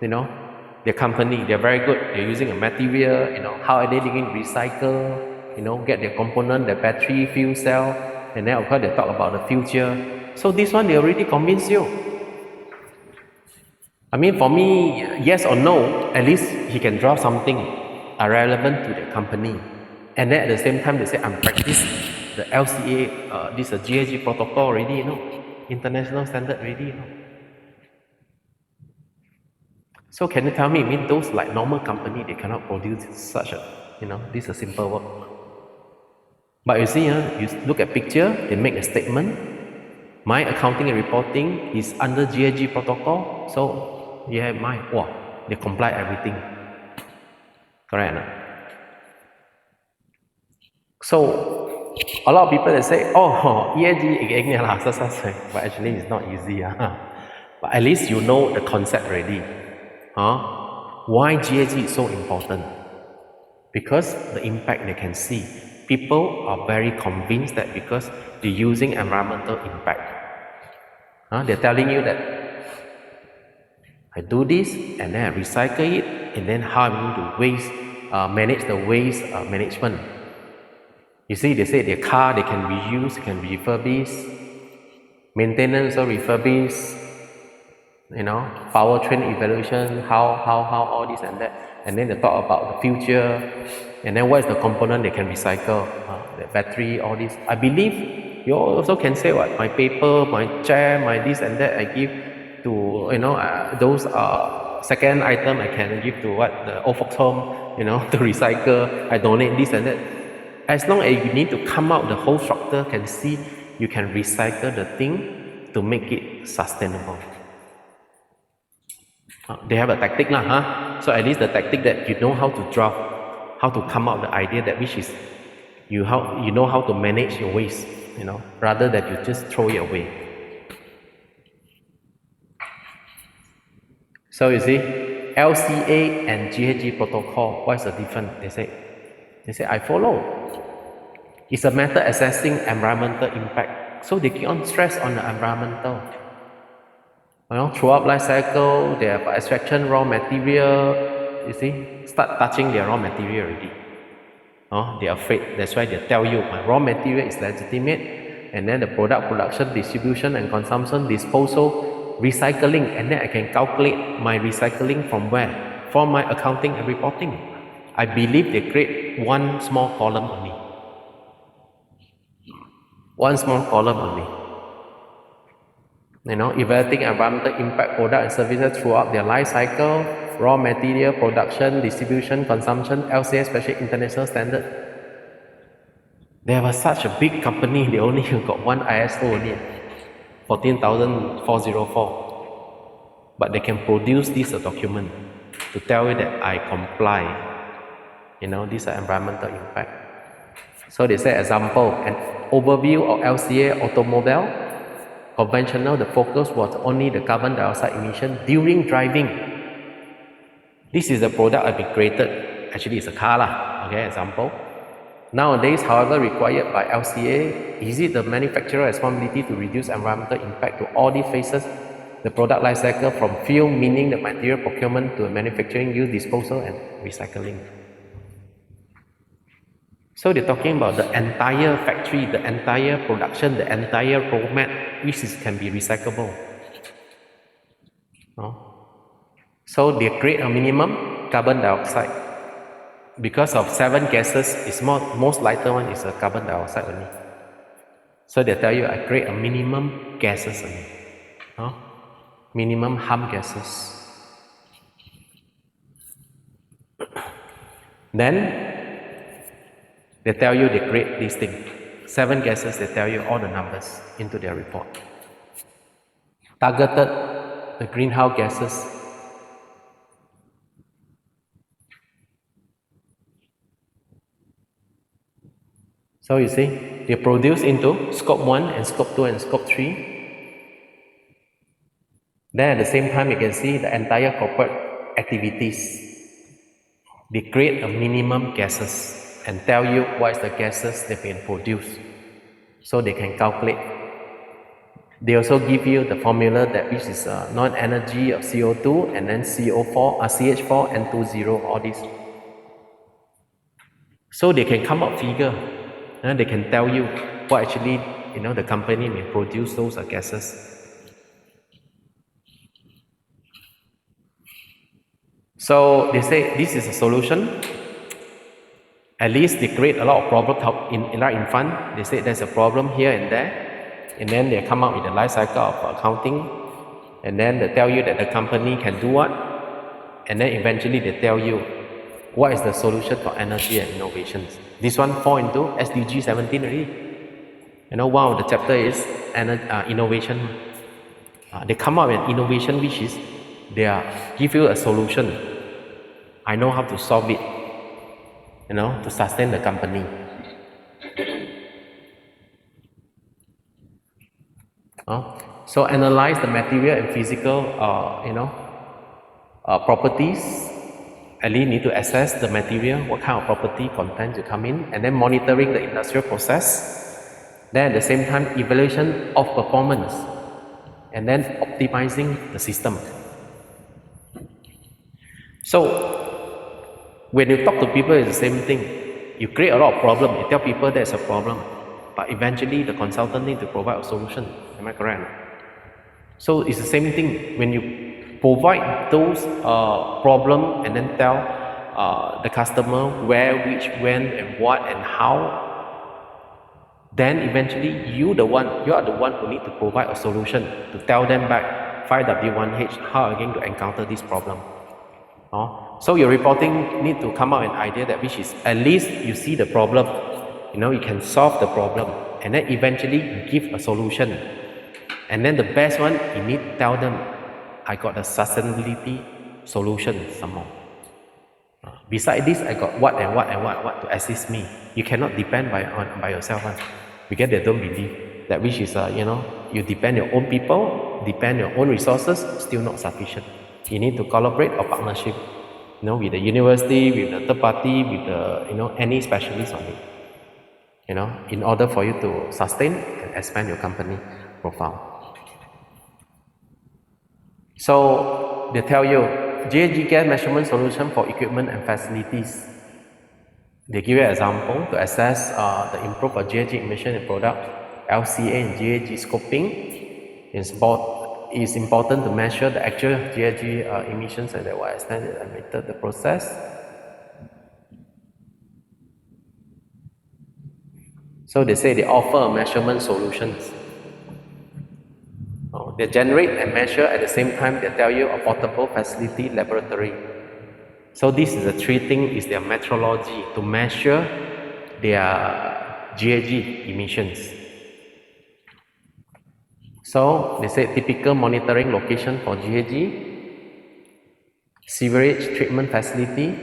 their company, they're very good. They're using a material, how are they going to recycle, get their component, their battery, fuel cell, and then of course they talk about the future. So this one they already convinced you. I mean, for me, yes or no, at least he can draw something relevant to the company. And then at the same time, they say, I'm practicing the LCA, this is a GAG protocol already, international standard already. So can you tell me, those like normal company, they cannot produce such a, this is a simple work. But you see, you look at picture, they make a statement. My accounting and reporting is under GAG protocol, so yeah, they comply everything. Correct, no? So a lot of people they say, oh, ESG, but actually it's not easy. But at least you know the concept already. Why GAG is so important? Because the impact they can see. People are very convinced that because they're using environmental impact. They're telling you that I do this and then I recycle it, and then how I'm going to manage the waste management. You see, they say their car, they can reuse, can refurbish, maintenance or refurbish, powertrain evaluation, how all this and that. And then they talk about the future, and then what is the component they can recycle, the battery, all this. I believe you also can say what, my paper, my chair, my this and that, I give to, those second item I can give to the old folks home, to recycle, I donate this and that. As long as you need to come out, the whole structure can see you can recycle the thing to make it sustainable. They have a tactic so at least the tactic that you know how to draft, how to come out the idea that which is, you know how to manage your waste, rather than you just throw it away. So you see, LCA and GAG protocol, what's the difference? They say, I follow. It's a matter assessing environmental impact. So they keep on stress on the environmental. Throughout life cycle, they have extraction raw material. You see, start touching their raw material already. They're afraid. That's why they tell you, my raw material is legitimate, and then the product production, distribution and consumption, disposal, recycling, and then I can calculate my recycling from where? From my accounting and reporting. I believe they create one small column only. One small column only. Evaluating environmental impact product and services throughout their life cycle, raw material, production, distribution, consumption, LCA, especially international standard. They have such a big company, they only got one ISO only, 14,404. But they can produce this document to tell you that I comply. This is environmental impact. So they say, example, an overview of LCA automobile. Conventional, the focus was only the carbon dioxide emission during driving. This is the product I've been created. Actually, it's a car, example. Nowadays, however, required by LCA, is it the manufacturer responsibility to reduce environmental impact to all these phases? The product life cycle from fuel, meaning the material procurement, to manufacturing, use, disposal, and recycling. So they're talking about the entire factory, the entire production, the entire roadmap, which can be recyclable. So they create a minimum carbon dioxide. Because of 7 gases, it's most lighter one is a carbon dioxide only. So they tell you I create a minimum gases only. Huh? Minimum harm gases. Then they tell you they create this thing. 7 gases, they tell you all the numbers into their report. Targeted the greenhouse gases. So you see, they produce into scope 1 and scope 2 and scope 3. Then at the same time, you can see the entire corporate activities. They create a minimum gases and tell you what is the gases they've been produced. So they can calculate. They also give you the formula that which is non-energy of CO2 and then CH4, N20, all this. So they can come up figure. And they can tell you what actually, the company may produce those gases. So they say this is a solution. At least they create a lot of problems right in front. They say there's a problem here and there. And then they come up with the life cycle of accounting. And then they tell you that the company can do what. And then eventually they tell you what is the solution for energy and innovations. This one fall into SDG 17 already. One of the chapter is innovation. They come up with innovation which is they give you a solution. I know how to solve it, to sustain the company. So analyze the material and physical, properties. At least need to assess the material, what kind of property content to come in, and then monitoring the industrial process. Then at the same time, evaluation of performance, and then optimizing the system. So when you talk to people, it's the same thing. You create a lot of problem. You tell people there's a problem, but eventually the consultant need to provide a solution. Am I correct? So it's the same thing when you provide those problem and then tell the customer where, which, when, and what, and how. Then eventually you are the one who need to provide a solution to tell them back 5W1H how are you going to encounter this problem. So your reporting need to come up with an idea that which is at least you see the problem, you can solve the problem, and then eventually you give a solution. And then the best one, you need to tell them, I got a sustainability solution some more. Beside this, I got what and what and what to assist me. You cannot depend by yourself. Because they don't believe that which is, you depend your own people, depend your own resources, still not sufficient. You need to collaborate or partnership, with the university, with the third party, with the, any specialist on it, in order for you to sustain and expand your company profile. So they tell you GHG gas measurement solution for equipment and facilities. They give you an example to assess the improved GHG emission in product, LCA and GHG scoping. It's important to measure the actual GHG emissions and to what extent it emitted the process. So they say they offer measurement solutions. They generate and measure at the same time. They tell you a portable facility laboratory. So this is the 3 things is their metrology to measure their GHG emissions. So they say typical monitoring location for GHG, sewerage treatment facility.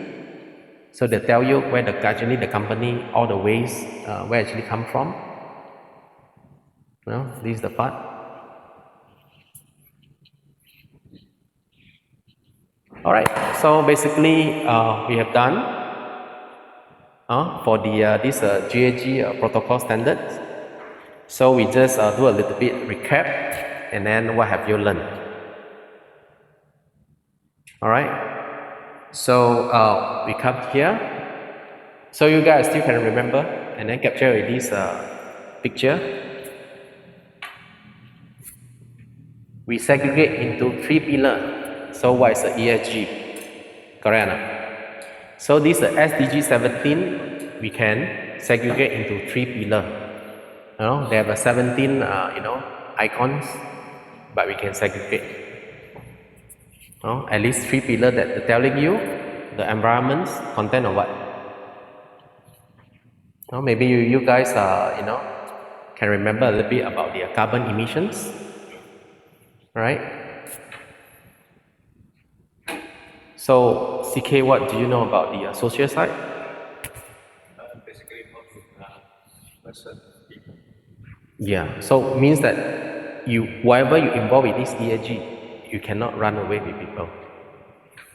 So they tell you where actually the company, all the waste, where actually come from. This is the part. Alright, so basically we have done for the this GHG protocol standards. So we just do a little bit recap and then what have you learned. Alright, so we come here. So you guys still can remember and then capture with this picture. We segregate into 3 pillars. So what is the ESG? Correct or not? So this SDG 17, we can segregate into 3 pillars. You know, they have a 17 icons, but we can segregate. You know, at least 3 pillars that are telling you the environment's content of what. You know, maybe you guys can remember a little bit about the carbon emissions, right? So CK, what do you know about the social side? Basically, most person people. Yeah, so means that whatever you involve with this ESG, you cannot run away with people.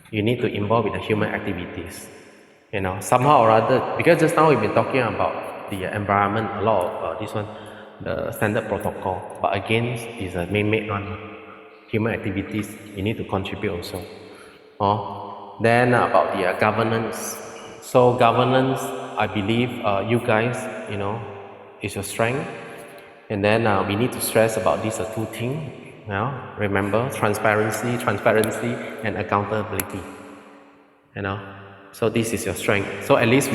You need to involve with the human activities. You know, somehow or other, because just now we've been talking about the environment, a lot of this one, the standard protocol, but again, is a man-made one. Human activities, you need to contribute also. Then about the governance. So governance, I believe you guys, is your strength. And then we need to stress about these 2 things. Now, remember, transparency, and accountability. So this is your strength. So at least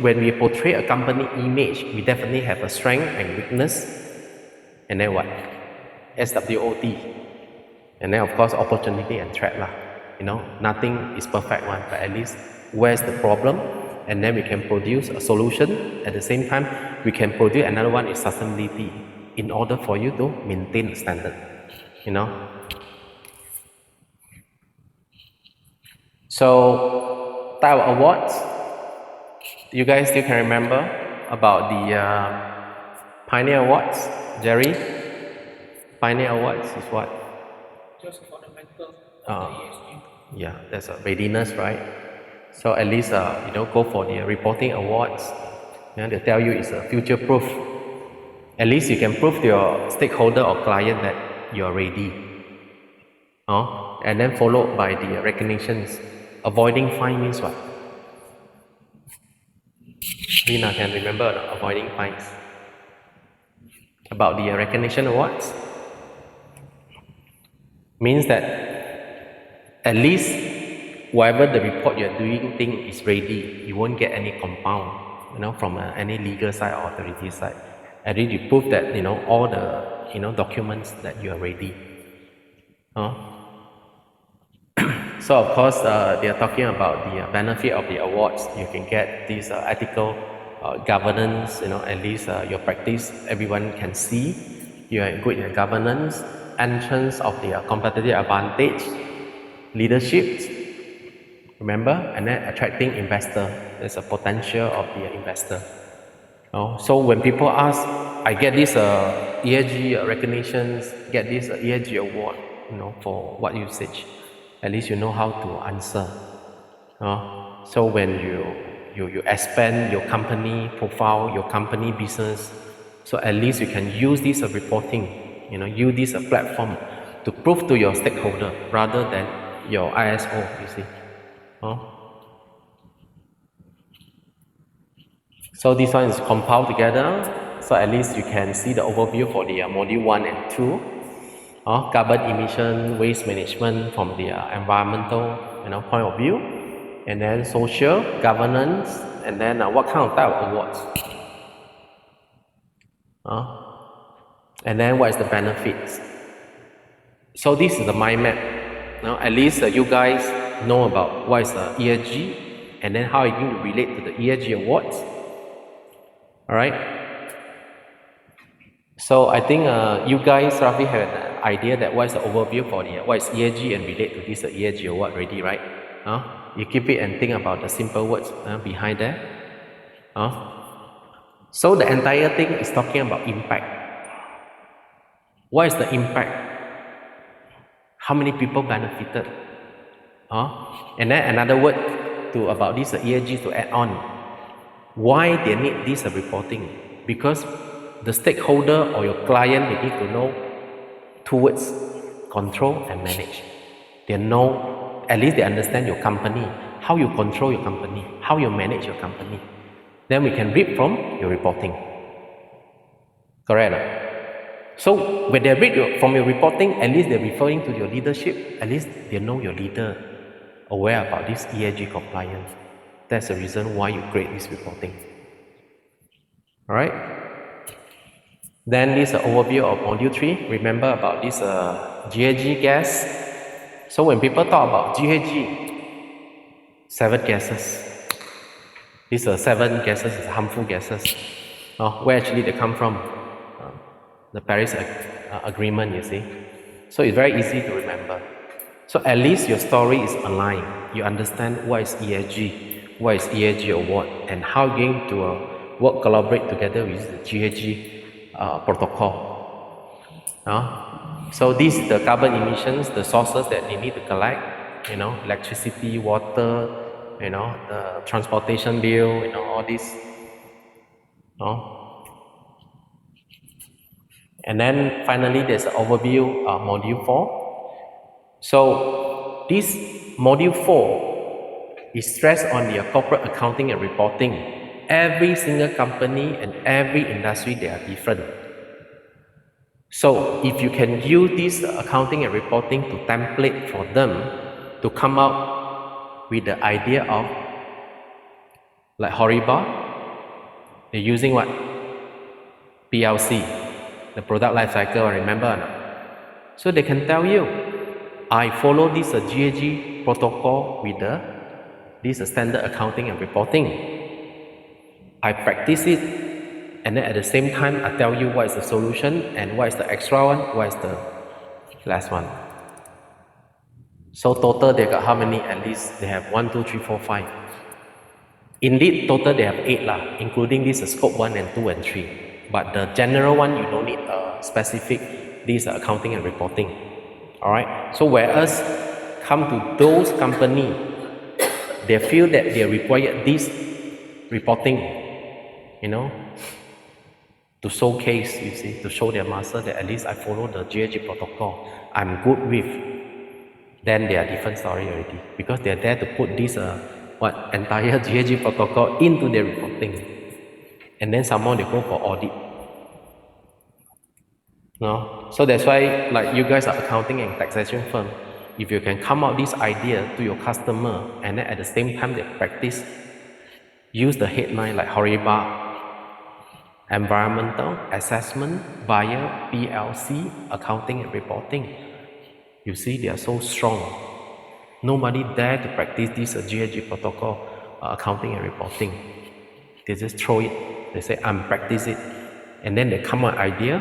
when we portray a company image, we definitely have a strength and weakness. And then what? SWOT. And then of course, opportunity and threat lah. Nothing is perfect one, but at least where's the problem? And then we can produce a solution. At the same time, we can produce another one is sustainability in order for you to maintain the standard. So, type of awards. You guys still can remember about the Pioneer Awards, Jerry? Pioneer Awards is what? Just fundamental of the ESG. Yeah, that's a readiness, right? So at least go for the reporting awards. They tell you it's a future proof. At least you can prove to your stakeholder or client that you're ready. And then followed by the recognitions. Avoiding fine means what? Lina can remember avoiding fines. About the recognition awards. Means that at least whatever the report you're doing thing is ready, you won't get any compound, from any legal side or authority side. At least you prove that, all the, documents that you are ready. So of course, they are talking about the benefit of the awards. You can get this ethical governance, at least your practice, everyone can see you are good in governance, entrance of the competitive advantage, leadership, remember, and then attracting investor. There's a potential of the investor. So when people ask, I get this ESG recognitions, get this ESG award, for what usage, at least you know how to answer. So when you expand your company profile, your company business, so at least you can use this reporting, use this platform to prove to your stakeholder rather than your ISO, you see. So this one is compiled together, so at least you can see the overview for the module 1 and 2. Carbon emission, waste management from the environmental point of view, and then social, governance, and then what kind of type of awards. And then what is the benefits. So this is the mind map. At least you guys know about what is the ESG, and then how you can relate to the ESG awards. Alright? So I think you guys roughly have an idea that what is the overview for the what is ESG and relate to this ESG award already, right? You keep it and think about the simple words behind there. So the entire thing is talking about impact. What is the impact? How many people benefited? And then another word about this ESG to add on. Why they need this reporting? Because the stakeholder or your client, they need to know towards control and manage. They know, at least they understand your company, how you control your company, how you manage your company. Then we can read from your reporting. Correct? So when they read from your reporting, at least they're referring to your leadership. At least they know your leader aware about this ESG compliance. That's the reason why you create this reporting. All right. Then this overview of module 3. Remember about this GHG gas. So when people talk about GHG, 7 gases. These 7 gases is harmful gases. Where actually they come from? The Paris Agreement, you see. So it's very easy to remember. So at least your story is aligned. You understand what is ESG, what is ESG award, and how you're going to work, collaborate together with the GHG protocol. So these are the carbon emissions, the sources that they need to collect, electricity, water, the transportation bill, all this. And then finally, there's an overview, module 4. So this module 4 is stressed on the corporate accounting and reporting. Every single company and every industry, they are different. So if you can use this accounting and reporting to template for them to come up with the idea of, like Horiba, they're using what? PLC, the product life cycle, remember or not? So they can tell you, I follow this GHG protocol with this standard accounting and reporting. I practice it, and then at the same time, I tell you what is the solution and what is the extra one, what is the last one. So total they got how many? At least they have 1, 2, 3, 4, 5. Indeed, total they have 8 including this scope 1 and 2 and 3. But the general one, you don't need a specific this accounting and reporting. Alright? So whereas come to those companies, they feel that they require this reporting, to showcase, you see, to show their master that at least I follow the GHG protocol, I'm good with, then they are different story already. Because they are there to put this entire GHG protocol into their reporting. And then somehow they go for audit. So that's why, like, you guys are accounting and taxation firm. If you can come out this idea to your customer, and then at the same time they practice, use the headline like Horiba, environmental assessment via PLC, accounting and reporting. You see, they are so strong. Nobody dare to practice this GHG protocol, accounting and reporting. They just throw it. They say, I'm practice it. And then they come up with idea.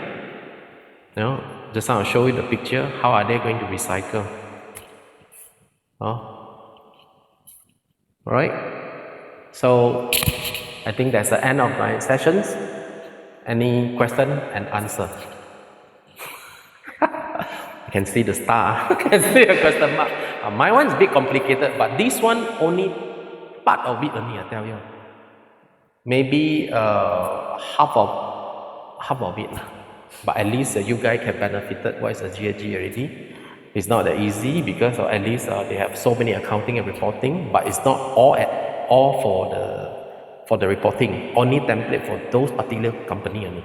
Just now I'll show you the picture. How are they going to recycle? Alright? So, I think that's the end of my sessions. Any question and answer? I can see the star. I can see a question mark. My one is a bit complicated, but this one only part of it only, I tell you. Maybe half of it. But at least you guys can benefit what is a GHG already. It's not that easy because at least they have so many accounting and reporting, but it's not all for the reporting. Only template for those particular company only.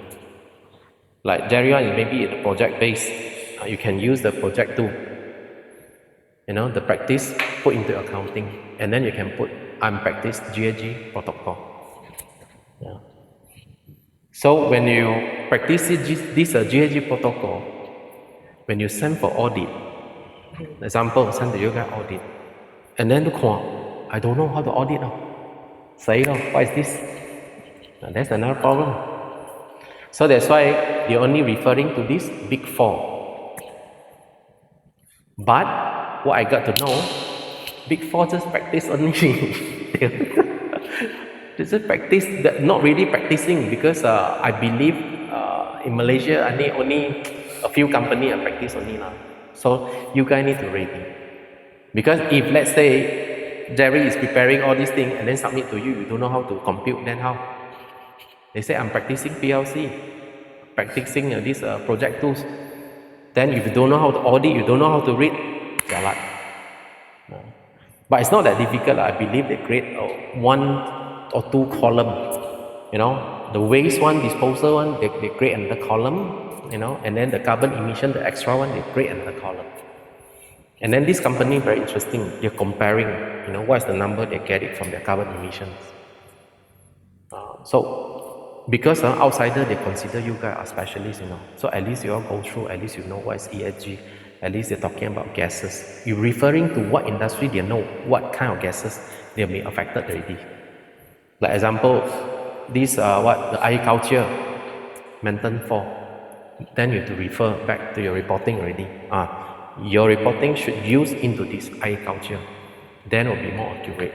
Like Jerry is maybe in the project base. You can use the project tool. The practice put into accounting, and then you can put unpracticed GHG protocol. Yeah. So when you practice this GHG protocol, when you send for audit, example, send to you guys audit, and then I don't know how to audit now. Say, what is this? That's another problem. So that's why they're only referring to this Big 4. But what I got to know, Big 4 just practice only. They just practice, not really practicing, because I believe in Malaysia, only a few companies are practice only now. So you guys need to ready. Because if let's say Jerry is preparing all these things and then submit to you, you don't know how to compute, then how? They say I'm practicing PLC, practicing these project tools. Then if you don't know how to audit, you don't know how to read, jalan. But it's not that difficult. I believe they create 1 or 2 column. The waste one, disposal one, they create another column. and then the carbon emission, the extra one, they create another column. And then this company, very interesting, they're comparing, what's the number they get it from their carbon emissions. So, because outsider, they consider you guys are specialists, So at least you all go through, at least you know what is ESG, at least they're talking about gases. You're referring to what industry they know, what kind of gases they may affected already. Like example, this the agriculture, maintenance for, then you have to refer back to your reporting already. Your reporting should use into this agriculture, then it will be more accurate.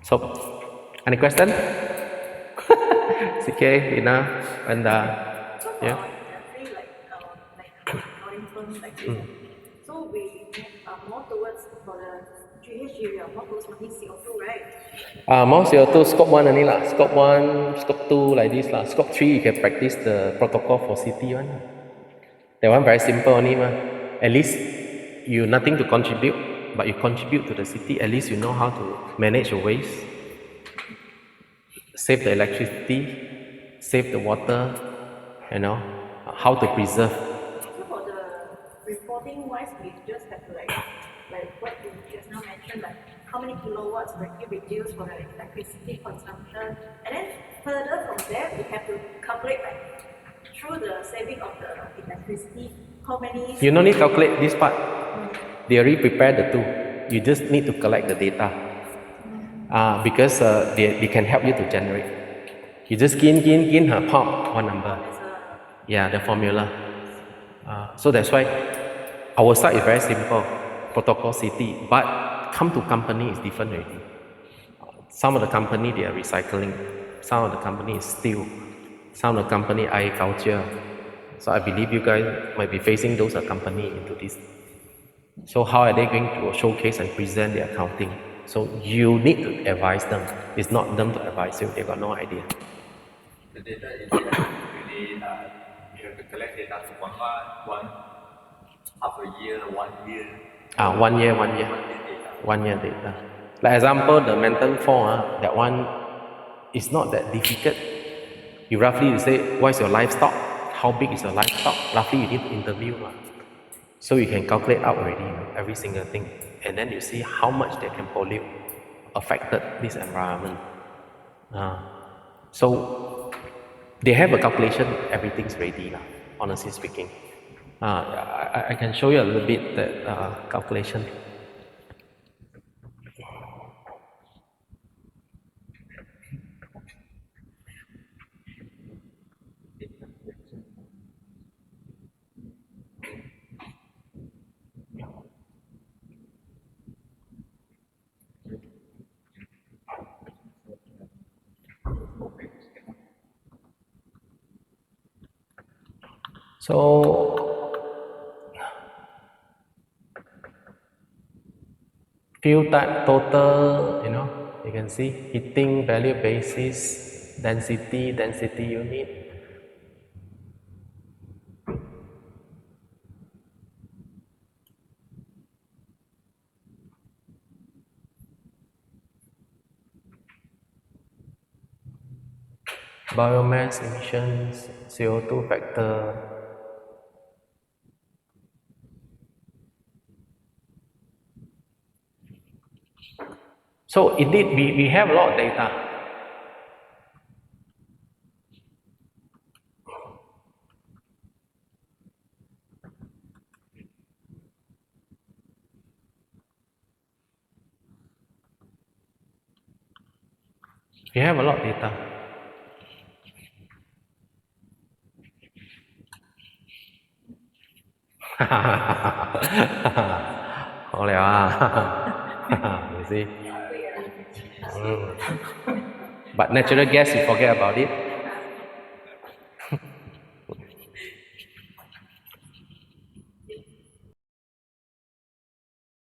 So, any question? CK, Ina, and So for yeah. industry like accounting firms like this, so we are more towards for the GHG, we are more towards making CO2, right? More CO2 scope 1 only lah. Scope 1, scope 2 like this lah. Scope 3 you can practice the protocol for city one. That one very simple only mah. At least you nothing to contribute, but you contribute to the city. At least you know how to manage your waste, save the electricity, save the water, how to preserve. So for the reporting wise, we just have to like what you just now mentioned, like how many kilowatts were you reduced for the electricity consumption, and then further from there, we have to calculate through the saving of the electricity, how many. You don't need to calculate this part. They already prepared the tool. You just need to collect the data. Because they can help you to generate. You just pop one number. Yeah, the formula. So that's why our side is very simple, protocol city. But come to company is different already. Some of the company they are recycling. Some of the company is steel. Some of the company agriculture. So I believe you guys might be facing those company into this. So how are they going to showcase and present their accounting? So you need to advise them. It's not them to advise you. They got no idea. The data is really, you have to collect data for one half a year, 1 year. 1 year. 1 year data. Like example, the mental form, that one is not that difficult. You roughly say, what is your livestock? How big is your livestock? Roughly you need to interview. So you can calculate out already every single thing. And then you see how much they can pollute, affected this environment. So they have a calculation, everything's ready now, honestly speaking. I can show you a little bit that calculation. So, fuel type total, you can see heating value basis, density unit. Biomass emissions, CO2 factor. So indeed, we have a lot of data. We have a lot of data. You see? But natural gas, you forget about it.